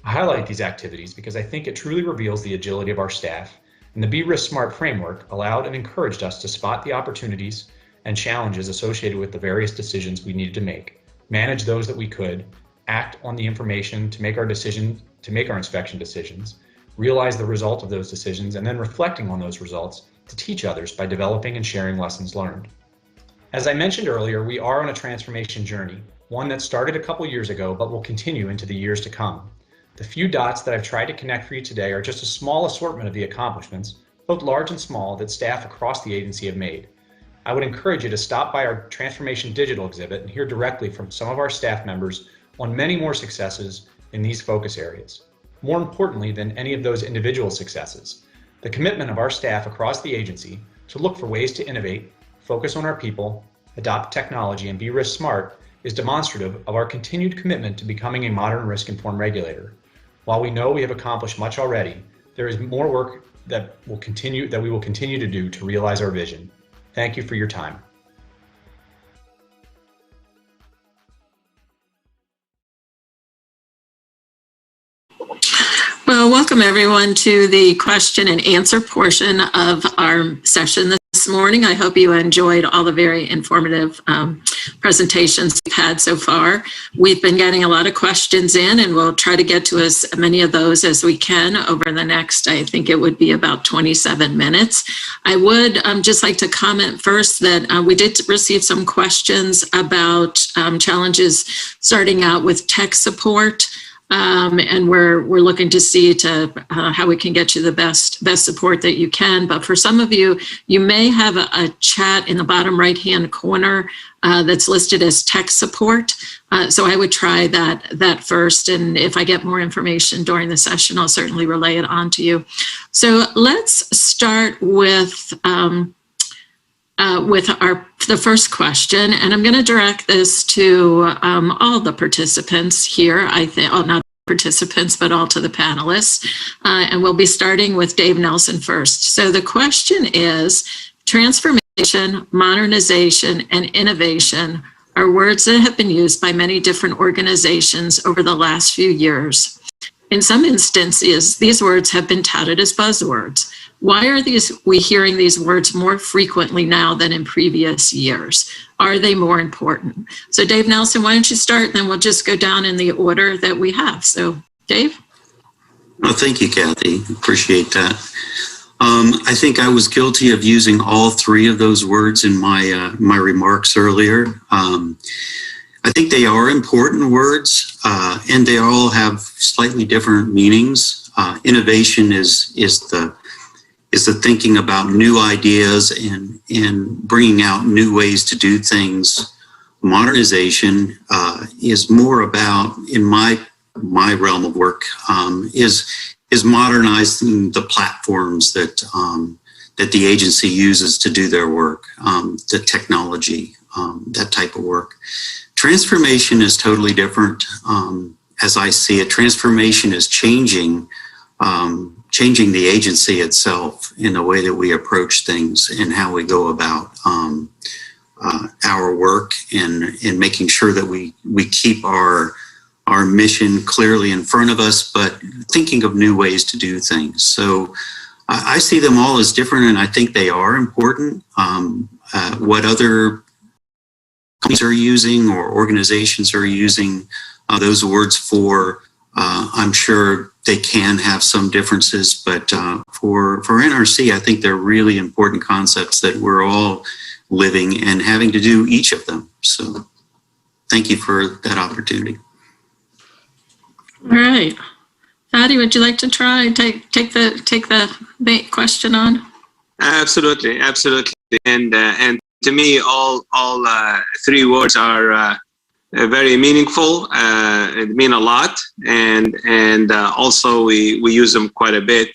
I highlight these activities because I think it truly reveals the agility of our staff, and the Be Risk Smart framework allowed and encouraged us to spot the opportunities and challenges associated with the various decisions we needed to make, manage those that we could, act on the information to make our inspection decisions, realize the result of those decisions, and then reflecting on those results to teach others by developing and sharing lessons learned. As I mentioned earlier, we are on a transformation journey, one that started a couple years ago but will continue into the years to come. The few dots that I've tried to connect for you today are just a small assortment of the accomplishments, both large and small, that staff across the agency have made. I would encourage you to stop by our Transformation Digital exhibit and hear directly from some of our staff members on many more successes in these focus areas. More importantly than any of those individual successes, the commitment of our staff across the agency to look for ways to innovate, focus on our people, adopt technology, and be risk smart is demonstrative of our continued commitment to becoming a modern risk-informed regulator. While we know we have accomplished much already, there is more work that we will continue to do to realize our vision. Thank you for your time. Well, welcome everyone to the question and answer portion of our session this morning. I hope you enjoyed all the very informative presentations we've had so far. We've been getting a lot of questions in, and we'll try to get to as many of those as we can over the next, I think it would be about 27 minutes. I would just like to comment first that we did receive some questions about challenges starting out with tech support. And we're looking to see how we can get you the best support that you can. But for some of you, you may have a chat in the bottom right-hand corner that's listed as tech support. So I would try that first. And if I get more information during the session, I'll certainly relay it on to you. So let's start with the first question, and I'm going to direct this to all the participants here. I think, not participants, but all to the panelists. And we'll be starting with Dave Nelson first. So the question is, transformation, modernization, and innovation are words that have been used by many different organizations over the last few years. In some instances, these words have been touted as buzzwords. Why are we hearing these words more frequently now than in previous years? Are they more important? So Dave Nelson, why don't you start, and then we'll just go down in the order that we have. So Dave? Well, thank you, Kathy. Appreciate that. I think I was guilty of using all three of those words in my remarks earlier. I think they are important words, and they all have slightly different meanings. Innovation is the thinking about new ideas and bringing out new ways to do things. Modernization is more about, in my realm of work, is modernizing the platforms that the agency uses to do their work, the technology, that type of work. Transformation is totally different. As I see it, transformation is changing the agency itself in the way that we approach things and how we go about our work, and making sure that we keep our mission clearly in front of us, but thinking of new ways to do things. So I see them all as different, and I think they are important. What other companies are using or organizations are using those words for, I'm sure they can have some differences, but for NRC, I think they're really important concepts that we're all living and having to do each of them. So thank you for that opportunity. All right. Fadi, would you like to try and take the question on? Absolutely. And to me, all three words are very meaningful, mean a lot, and also we use them quite a bit,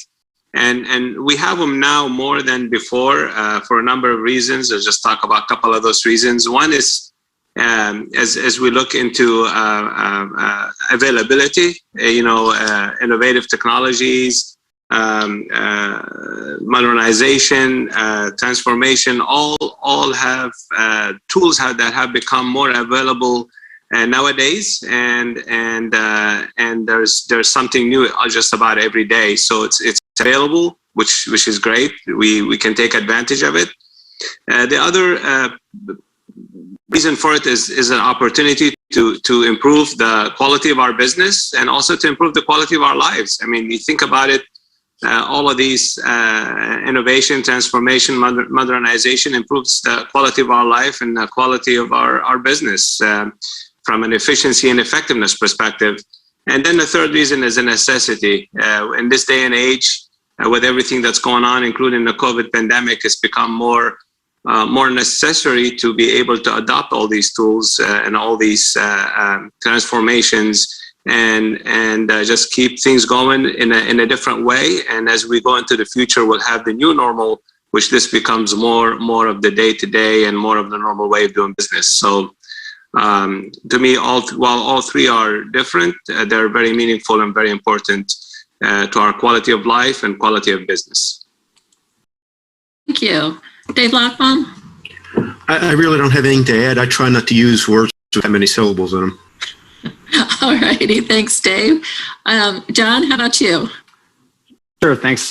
and we have them now more than before for a number of reasons. I'll just talk about a couple of those reasons. One is as we look into availability, innovative technologies, modernization, transformation, all have tools that have become more available nowadays, and there's something new just about every day. So it's available, which is great. We can take advantage of it. The other reason for it is an opportunity to improve the quality of our business and also to improve the quality of our lives. I mean, you think about it, all of these innovation, transformation, modernization improves the quality of our life and the quality of our business from an efficiency and effectiveness perspective. And then the third reason is a necessity. In this day and age, with everything that's going on, including the COVID pandemic, it's become more necessary to be able to adopt all these tools and all these transformations and just keep things going in a different way. And as we go into the future, we'll have the new normal, which this becomes more of the day-to-day and more of the normal way of doing business. So to me, while all three are different, they're very meaningful and very important to our quality of life and quality of business. Thank you. Dave Lockbaum? I really don't have anything to add. I try not to use words with that many syllables in them. All righty. Thanks, Dave. John, how about you? Sure. Thanks,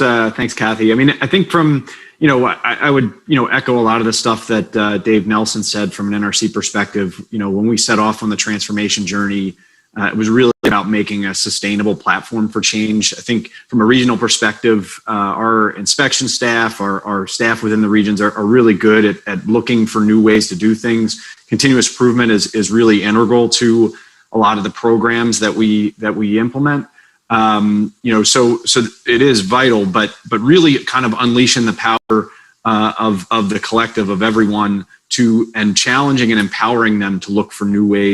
Kathy. I mean, I think from, I would, echo a lot of the stuff that Dave Nelson said from an NRC perspective. When we set off on the transformation journey, it was really about making a sustainable platform for change. I think from a regional perspective, our inspection staff, our staff within the regions are really good at looking for new ways to do things. Continuous improvement is really integral to a lot of the programs that we implement. So it is vital, but really kind of unleashing the power of the collective of everyone and challenging and empowering them to look for new ways,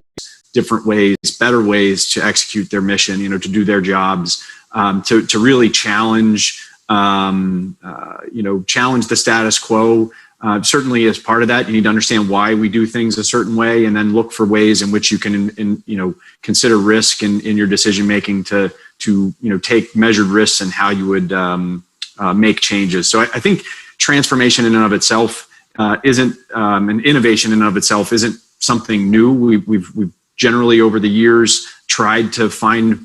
different ways, better ways to execute their mission, to do their jobs, to really challenge, challenge the status quo. Certainly as part of that, you need to understand why we do things a certain way and then look for ways in which you can, consider risk in your decision-making to take measured risks and how you would make changes. So I think transformation in and of itself isn't, and innovation in and of itself isn't something new. We've generally over the years tried to find,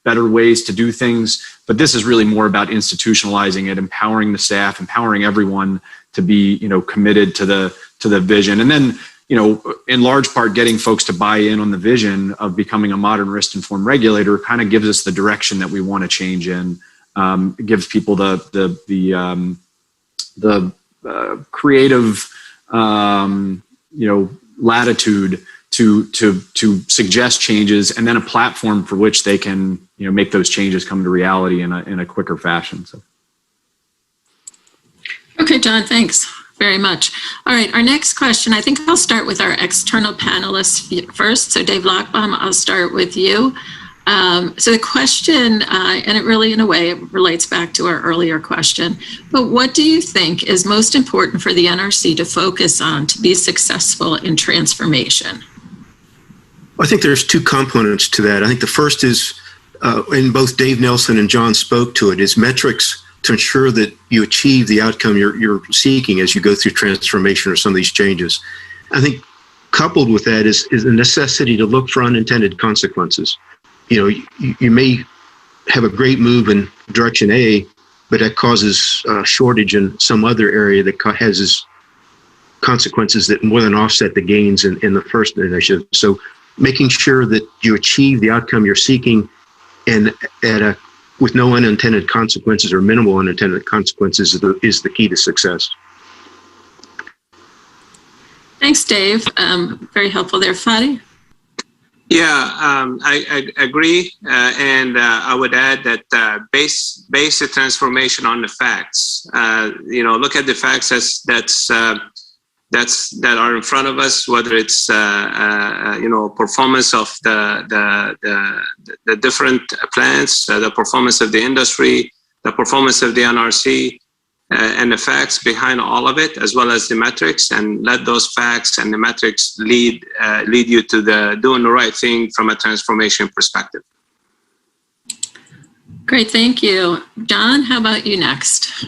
better ways to do things, but this is really more about institutionalizing it, empowering the staff, empowering everyone to be, committed to the vision. And then, in large part, getting folks to buy in on the vision of becoming a modern risk-informed regulator kind of gives us the direction that we want to change in. It gives people the creative, latitude to suggest changes, and then a platform for which they can, make those changes come to reality in a quicker fashion. So. Okay, John, thanks very much. All right, our next question, I think I'll start with our external panelists first. So Dave Lockbaum, I'll start with you. So the question, and it really in a way relates back to our earlier question, but what do you think is most important for the NRC to focus on to be successful in transformation? I think there's two components to that. I think the first is, and both Dave Nelson and John spoke to it, is metrics to ensure that you achieve the outcome you're seeking as you go through transformation or some of these changes. I think coupled with that is a necessity to look for unintended consequences. You may have a great move in direction A, but that causes a shortage in some other area that has consequences that more than offset the gains in the first initiative. So making sure that you achieve the outcome you're seeking and with no unintended consequences or minimal unintended consequences is the key to success. Thanks, Dave. Very helpful there. Fadi? Yeah, I agree. And I would add that base the transformation on the facts. Look at the facts that are in front of us, whether it's performance of the different plants, the performance of the industry, the performance of the NRC, and the facts behind all of it, as well as the metrics, and let those facts and the metrics lead you to doing the right thing from a transformation perspective. Great, thank you. John, how about you next?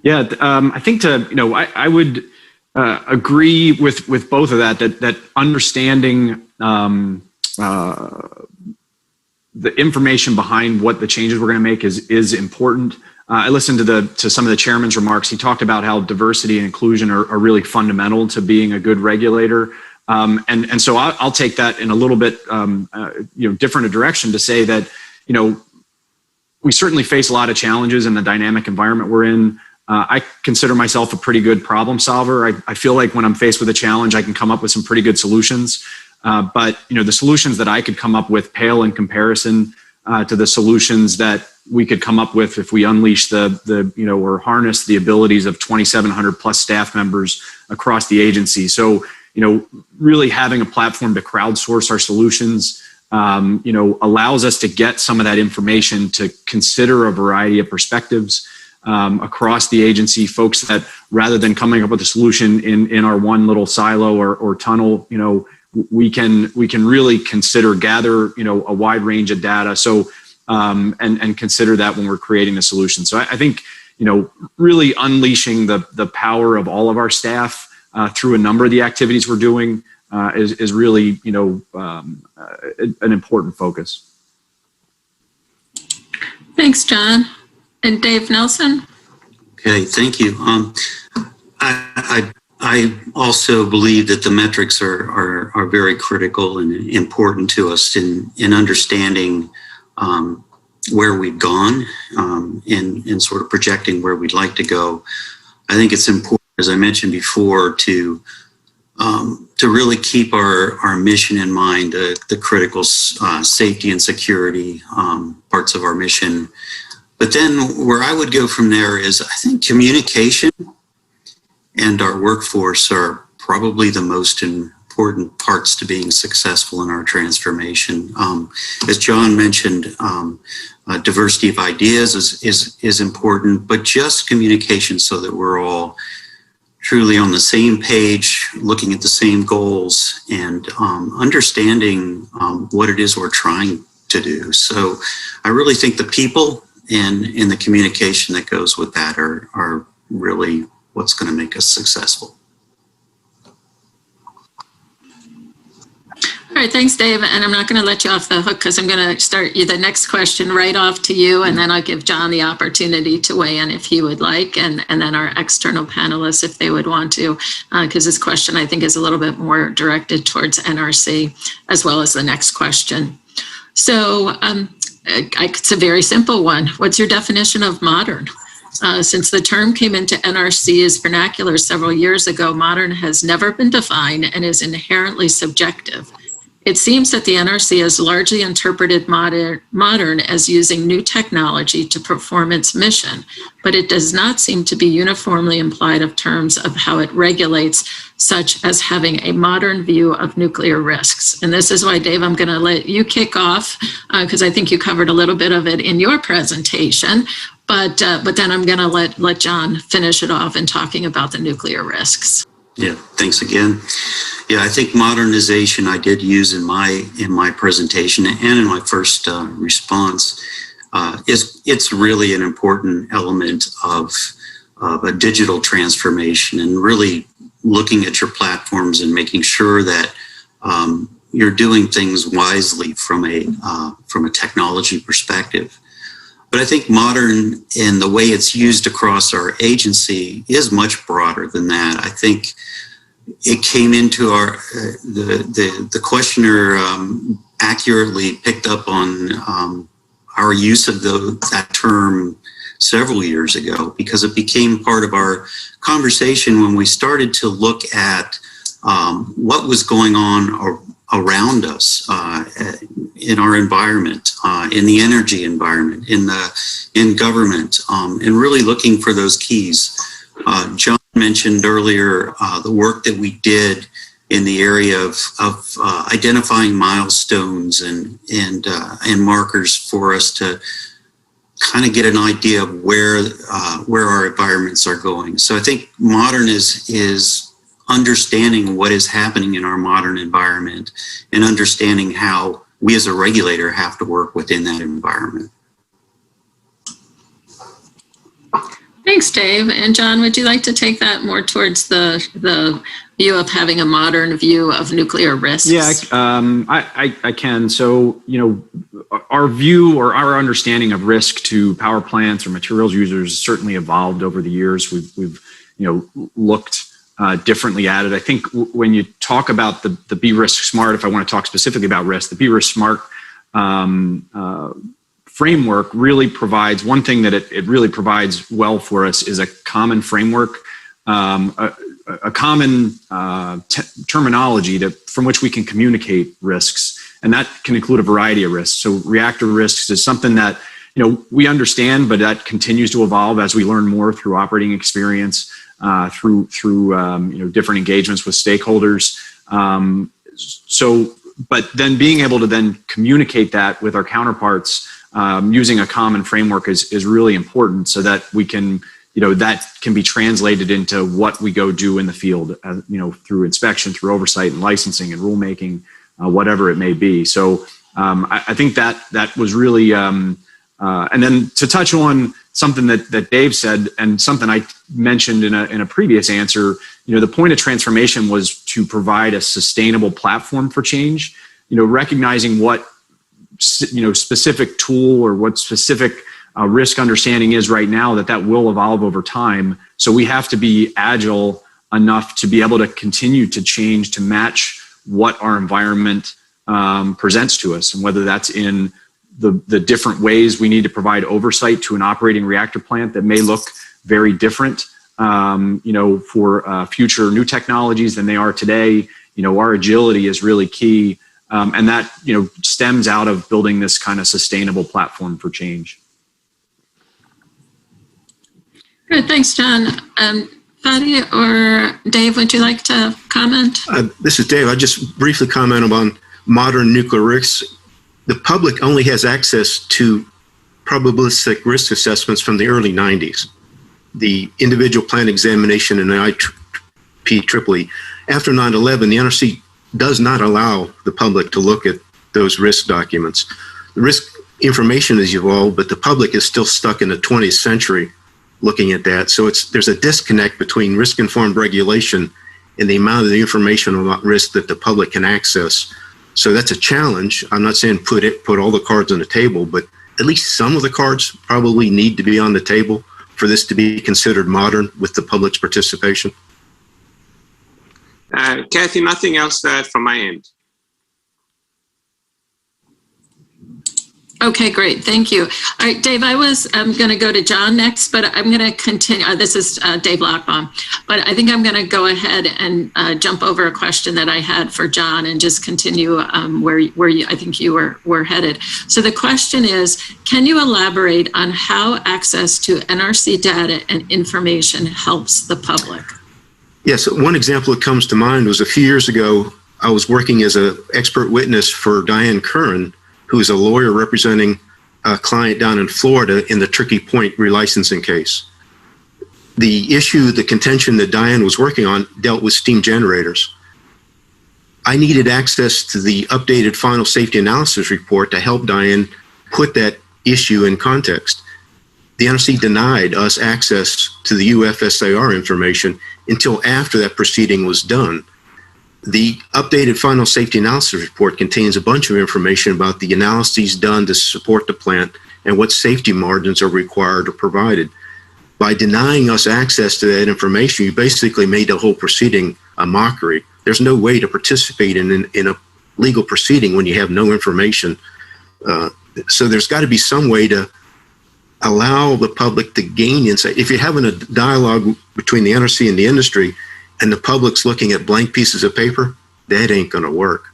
Yeah, I think I would agree with both of that understanding the information behind what the changes we're going to make is important. I listened to some of the chairman's remarks. He talked about how diversity and inclusion are really fundamental to being a good regulator. And so I'll take that in a little bit different a direction to say that, we certainly face a lot of challenges in the dynamic environment we're in. I consider myself a pretty good problem solver. I feel like when I'm faced with a challenge, I can come up with some pretty good solutions. But the solutions that I could come up with pale in comparison to the solutions that we could come up with if we unleash or harness the abilities of 2,700 plus staff members across the agency. So, really having a platform to crowdsource our solutions, allows us to get some of that information to consider a variety of perspectives across the agency, folks that rather than coming up with a solution in our one little silo or tunnel, we can really gather a wide range of data. So and consider that when we're creating the solution. So I think really unleashing the power of all of our staff through a number of the activities we're doing is really an important focus. Thanks, John. And Dave Nelson. Okay, thank you. I also believe that the metrics are very critical and important to us in understanding where we've gone and sort of projecting where we'd like to go. I think it's important, as I mentioned before, to really keep our mission in mind, the critical safety and security parts of our mission. But then where I would go from there is, I think communication and our workforce are probably the most important parts to being successful in our transformation. As John mentioned, diversity of ideas is important, but just communication so that we're all truly on the same page, looking at the same goals and understanding what it is we're trying to do. So I really think the people and the communication that goes with that are really what's going to make us successful. All right, thanks, Dave. And I'm not going to let you off the hook because I'm going to start the next question right off to you, and then I'll give John the opportunity to weigh in if he would like, and then our external panelists if they would want to, because this question I think is a little bit more directed towards NRC as well as the next question. So it's a very simple one. What's your definition of modern? Since the term came into NRC's vernacular several years ago, modern has never been defined and is inherently subjective. It seems that the NRC has largely interpreted modern as using new technology to perform its mission, but it does not seem to be uniformly implied of terms of how it regulates, such as having a modern view of nuclear risks. And this is why, Dave, I'm going to let you kick off because I think you covered a little bit of it in your presentation. But then I'm going to let John finish it off in talking about the nuclear risks. Yeah, thanks again. Yeah, I think modernization I did use in my presentation and in my first response it's really an important element of a digital transformation and really looking at your platforms and making sure that you're doing things wisely from a technology perspective. But I think modern in the way it's used across our agency is much broader than that. I think it came into the questioner accurately picked up on our use of that term several years ago because it became part of our conversation when we started to look at what was going on around us in our environment, in the energy environment, in government, and really looking for those keys. John mentioned earlier the work that we did in the area of identifying milestones and markers for us to kind of get an idea of where our environments are going. So I think modern is understanding what is happening in our modern environment and understanding how we as a regulator have to work within that environment. Thanks, Dave. And John, would you like to take that more towards the view of having a modern view of nuclear risks? Yeah, I can. So, our view or our understanding of risk to power plants or materials users certainly evolved over the years. We've looked differently at it. I think when you talk about the Be Risk Smart, if I want to talk specifically about risk, the Be Risk Smart framework really provides one thing that it really provides well for us is a common framework, a common terminology from which we can communicate risks, and that can include a variety of risks. So reactor risks is something that we understand, but that continues to evolve as we learn more through operating experience, through different engagements with stakeholders. But then being able to then communicate that with our counterparts using a common framework is really important, so that we can, that can be translated into what we go do in the field, through inspection, through oversight and licensing and rulemaking, whatever it may be. So I think that was really, and then to touch on something that Dave said and something I mentioned in a previous answer, the point of transformation was to provide a sustainable platform for change, recognizing what specific tool or what specific risk understanding is right now, that will evolve over time. So we have to be agile enough to be able to continue to change to match what our environment presents to us, and whether that's in the different ways we need to provide oversight to an operating reactor plant that may look very different, for future new technologies than they are today. Our agility is really key. And that, stems out of building this kind of sustainable platform for change. Good, thanks, John. Fadi or Dave, would you like to comment? This is Dave. I just briefly comment on modern nuclear risks. The public only has access to probabilistic risk assessments from the early 90s, the individual plant examination and the IEEE. After 9/11, the NRC does not allow the public to look at those risk documents. The risk information has evolved, but the public is still stuck in the 20th century looking at that. So there's a disconnect between risk-informed regulation and the amount of the information about risk that the public can access. So that's a challenge. I'm not saying put all the cards on the table, but at least some of the cards probably need to be on the table for this to be considered modern with the public's participation. Kathy, nothing else to add from my end. Okay, great. Thank you. All right, Dave, I'm going to go to John next, but I'm going to continue. This is Dave Lockbaum, but I think I'm going to go ahead and jump over a question that I had for John and just continue where I think you were headed. So the question is, can you elaborate on how access to NRC data and information helps the public? Yes, one example that comes to mind was a few years ago, I was working as an expert witness for Diane Curran, who is a lawyer representing a client down in Florida in the Turkey Point relicensing case. The contention that Diane was working on dealt with steam generators. I needed access to the updated final safety analysis report to help Diane put that issue in context. The NRC denied us access to the UFSAR information until after that proceeding was done. The updated final safety analysis report contains a bunch of information about the analyses done to support the plant and what safety margins are required or provided. By denying us access to that information, you basically made the whole proceeding a mockery. There's no way to participate in a legal proceeding when you have no information. So there's got to be some way to allow the public to gain insight. If you're having a dialogue between the NRC and the industry and the public's looking at blank pieces of paper, that ain't going to work.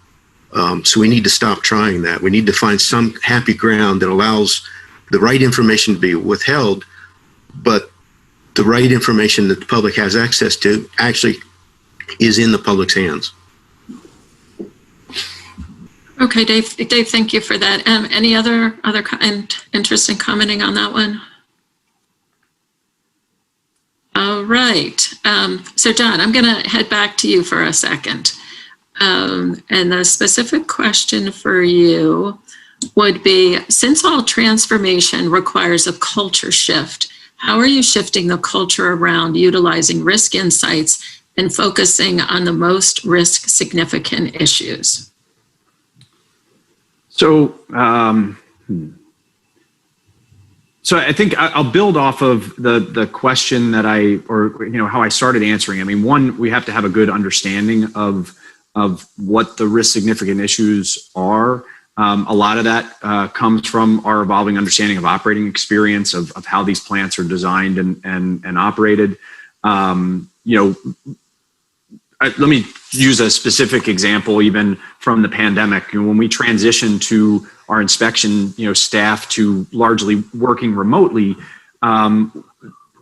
So we need to stop trying that. We need to find some happy ground that allows the right information to be withheld, but the right information that the public has access to actually is in the public's hands. Okay, Dave, thank you for that. Any other interest in commenting on that one? All right. So John, I'm going to head back to you for a second. And the specific question for you would be, since all transformation requires a culture shift, How are you shifting the culture around utilizing risk insights and focusing on the most risk significant issues? So, so I think I'll build off of the question that how I started answering. I mean, one, we have to have a good understanding of what the risk significant issues are. A lot of that comes from our evolving understanding of operating experience of how these plants are designed and operated. Let me use a specific example, even from the pandemic. When we transitioned to our inspection, staff to largely working remotely,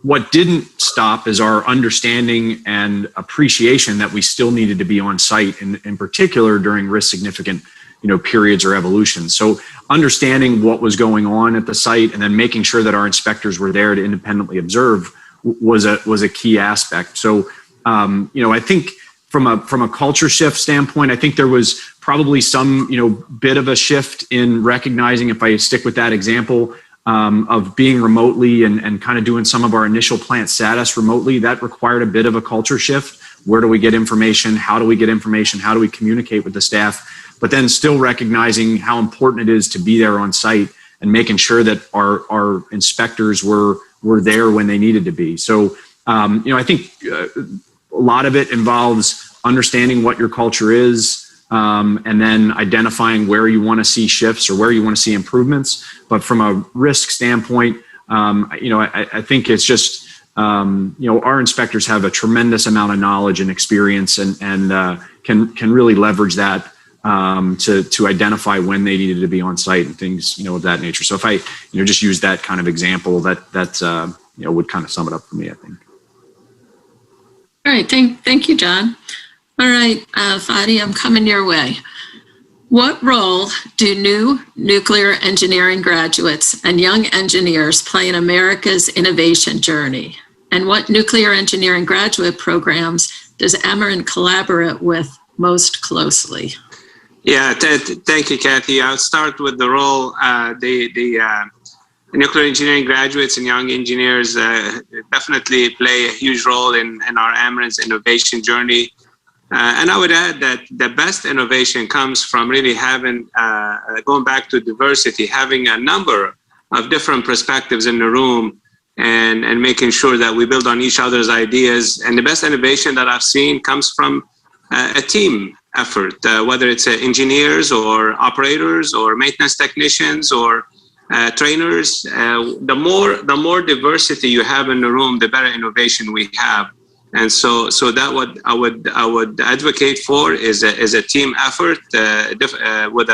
what didn't stop is our understanding and appreciation that we still needed to be on site, in particular during risk significant, periods or evolutions. So understanding what was going on at the site and then making sure that our inspectors were there to independently observe was a key aspect. So, I think from a culture shift standpoint, I think there was probably some, bit of a shift in recognizing, if I stick with that example, of being remotely and kind of doing some of our initial plant status remotely, that required a bit of a culture shift. Where do we get information? How do we get information? How do we communicate with the staff? But then still recognizing how important it is to be there on site and making sure that our inspectors were there when they needed to be. So, I think a lot of it involves understanding what your culture is, and then identifying where you want to see shifts or where you want to see improvements. But from a risk standpoint, I think it's just, our inspectors have a tremendous amount of knowledge and experience and can really leverage that to identify when they needed to be on site and things, of that nature. So if I, just use that kind of example, that would kind of sum it up for me, I think. All right, thank you, John. All right, Fadi, I'm coming your way. What role do new nuclear engineering graduates and young engineers play in America's innovation journey? And what nuclear engineering graduate programs does Ameren collaborate with most closely? Yeah, thank you, Kathy. I'll start with the role. The nuclear engineering graduates and young engineers definitely play a huge role in our Ameren's innovation journey. And I would add that the best innovation comes from really having, going back to diversity, having a number of different perspectives in the room and making sure that we build on each other's ideas. And the best innovation that I've seen comes from a team effort, whether it's engineers or operators or maintenance technicians or trainers. The more diversity you have in the room, the better innovation we have. And so that what I would advocate for is a team effort with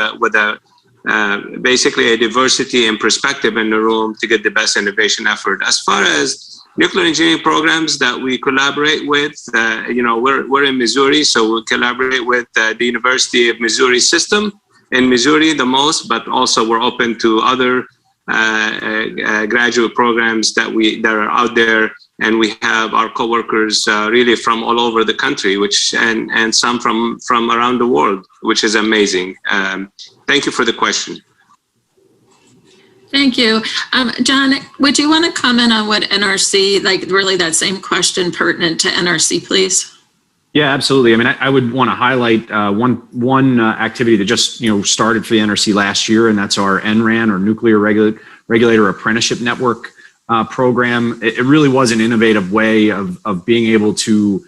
basically a diversity and perspective in the room to get the best innovation effort. As far as nuclear engineering programs that we collaborate with, we're in Missouri, so we collaborate with the University of Missouri system in Missouri the most, but also we're open to other graduate programs that are out there, and we have our coworkers really from all over the country, and some from around the world, which is amazing. Thank you for the question. Thank you. John, would you want to comment on what NRC, really that same question pertinent to NRC, please? Yeah, absolutely. I mean, I would want to highlight one activity that just started for the NRC last year, and that's our NRAN, or Nuclear Regulator Apprenticeship Network program. It really was an innovative way of being able to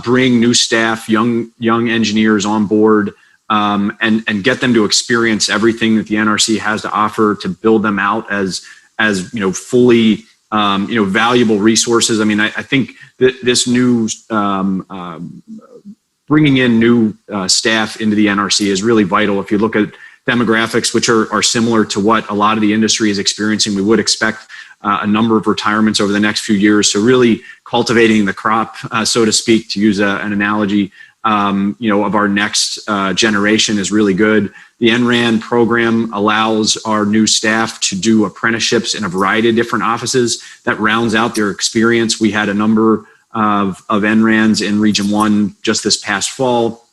bring new staff, young engineers on board, and get them to experience everything that the NRC has to offer to build them out as fully valuable resources. I mean, I think that this new bringing in new staff into the NRC is really vital. If you look at demographics, which are similar to what a lot of the industry is experiencing, we would expect a number of retirements over the next few years. So really cultivating the crop, so to speak, to use an analogy, of our next generation is really good. The NRAN program allows our new staff to do apprenticeships in a variety of different offices. That rounds out their experience. We had a number of NRANs in Region 1 just this past fall,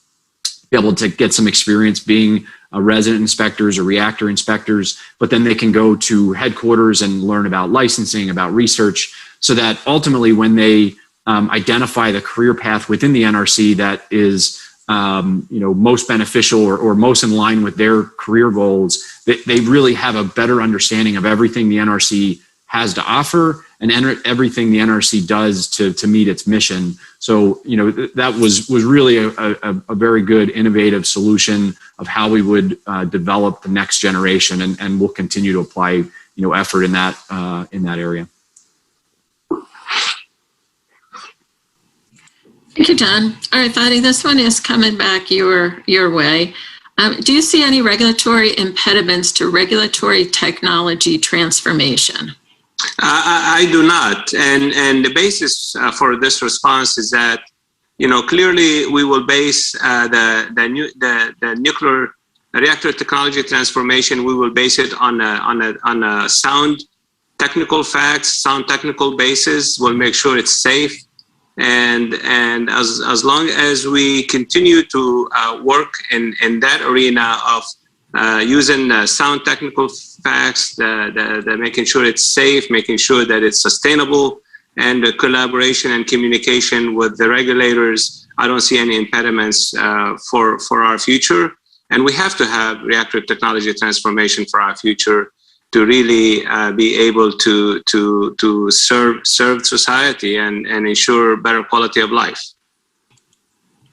be able to get some experience being resident inspectors or reactor inspectors, but then they can go to headquarters and learn about licensing, about research. so that ultimately when they identify the career path within the NRC that is most beneficial or most in line with their career goals, they really have a better understanding of everything the NRC has to offer and everything the NRC does to meet its mission. So, that was really a very good innovative solution of how we would develop the next generation, and we'll continue to apply, effort in that area. Thank you, John. All right, Fadi, this one is coming back your way. Do you see any regulatory impediments to regulatory technology transformation? I do not, and the basis for this response is that, clearly we will base the nuclear reactor technology transformation. We will base it on a sound technical facts, sound technical basis. We'll make sure it's safe. And as long as we continue to work in that arena of using sound technical facts, the making sure it's safe, making sure that it's sustainable, and the collaboration and communication with the regulators, I don't see any impediments for our future. And we have to have reactor technology transformation for our future to really be able to serve society and ensure better quality of life.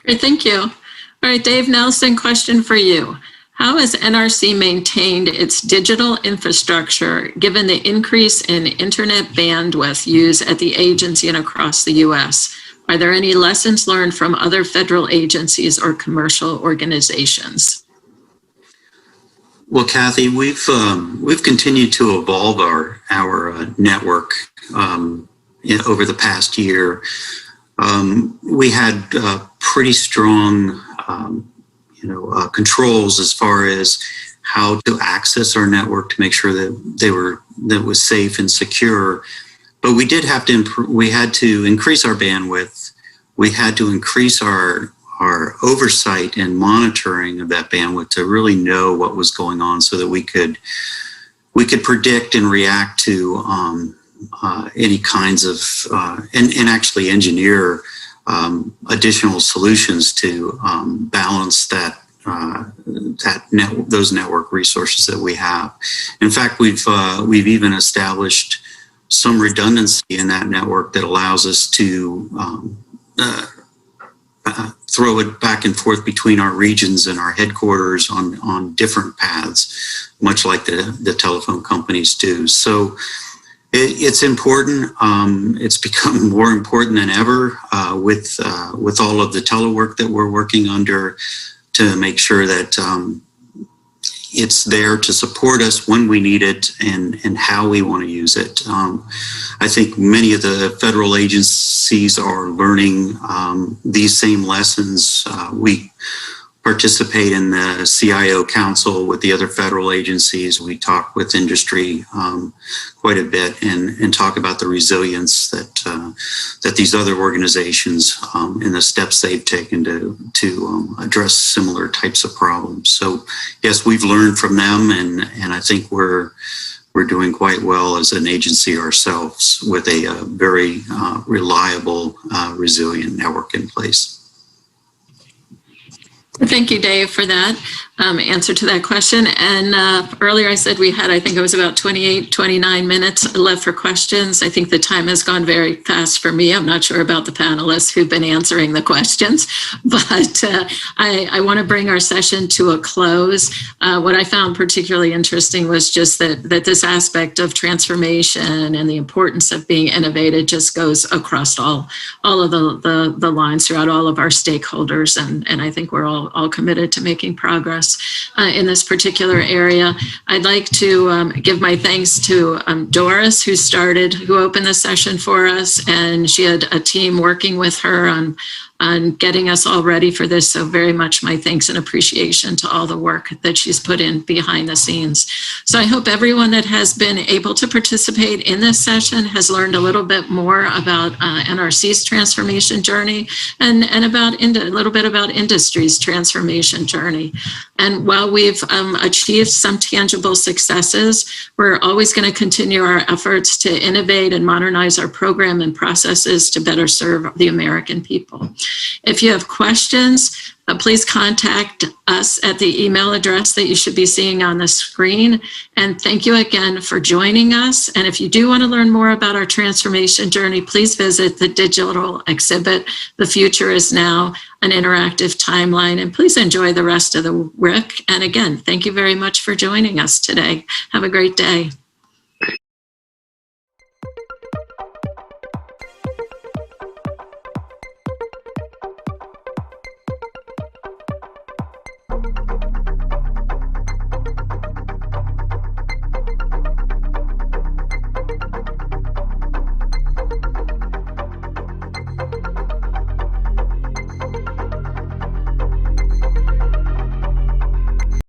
Great, thank you. All right, Dave Nelson, question for you. How has NRC maintained its digital infrastructure given the increase in internet bandwidth used at the agency and across the U.S.? Are there any lessons learned from other federal agencies or commercial organizations? Well, Kathy, we've continued to evolve our network over the past year. We had pretty strong controls as far as how to access our network to make sure that that was safe and secure. But we did have to we had to increase our bandwidth. We had to increase our oversight and monitoring of that bandwidth to really know what was going on, so that we could predict and react to any kinds of and actually engineer additional solutions to balance those network resources that we have. In fact, we've even established some redundancy in that network that allows us to throw it back and forth between our regions and our headquarters on different paths, much like the telephone companies do. So it's important. It's become more important than ever with all of the telework that we're working under, to make sure that it's there to support us when we need it and how we want to use it. I think many of the federal agencies are learning these same lessons. We participate in the OCIO Council with the other federal agencies. We talk with industry quite a bit and talk about the resilience that these other organizations and the steps they've taken to address similar types of problems. So yes, we've learned from them, and I think we're doing quite well as an agency ourselves with a very reliable, resilient network in place. Thank you, Dave, for that answer to that question. And earlier I said we had, I think it was about 28, 29 minutes left for questions. I think the time has gone very fast for me. I'm not sure about the panelists who've been answering the questions, but I want to bring our session to a close. What I found particularly interesting was just that this aspect of transformation and the importance of being innovative just goes across all of the lines throughout all of our stakeholders. And I think we're all committed to making progress in this particular area. I'd like to give my thanks to Doris, who opened the session for us, and she had a team working with her on getting us all ready for this. So very much my thanks and appreciation to all the work that she's put in behind the scenes. So I hope everyone that has been able to participate in this session has learned a little bit more about NRC's transformation journey and about a little bit about industry's transformation journey. And while we've achieved some tangible successes, we're always going to continue our efforts to innovate and modernize our program and processes to better serve the American people. If you have questions, please contact us at the email address that you should be seeing on the screen. And thank you again for joining us. And if you do want to learn more about our transformation journey, please visit the digital exhibit, The Future is Now, an interactive timeline. And please enjoy the rest of the work. And again, thank you very much for joining us today. Have a great day.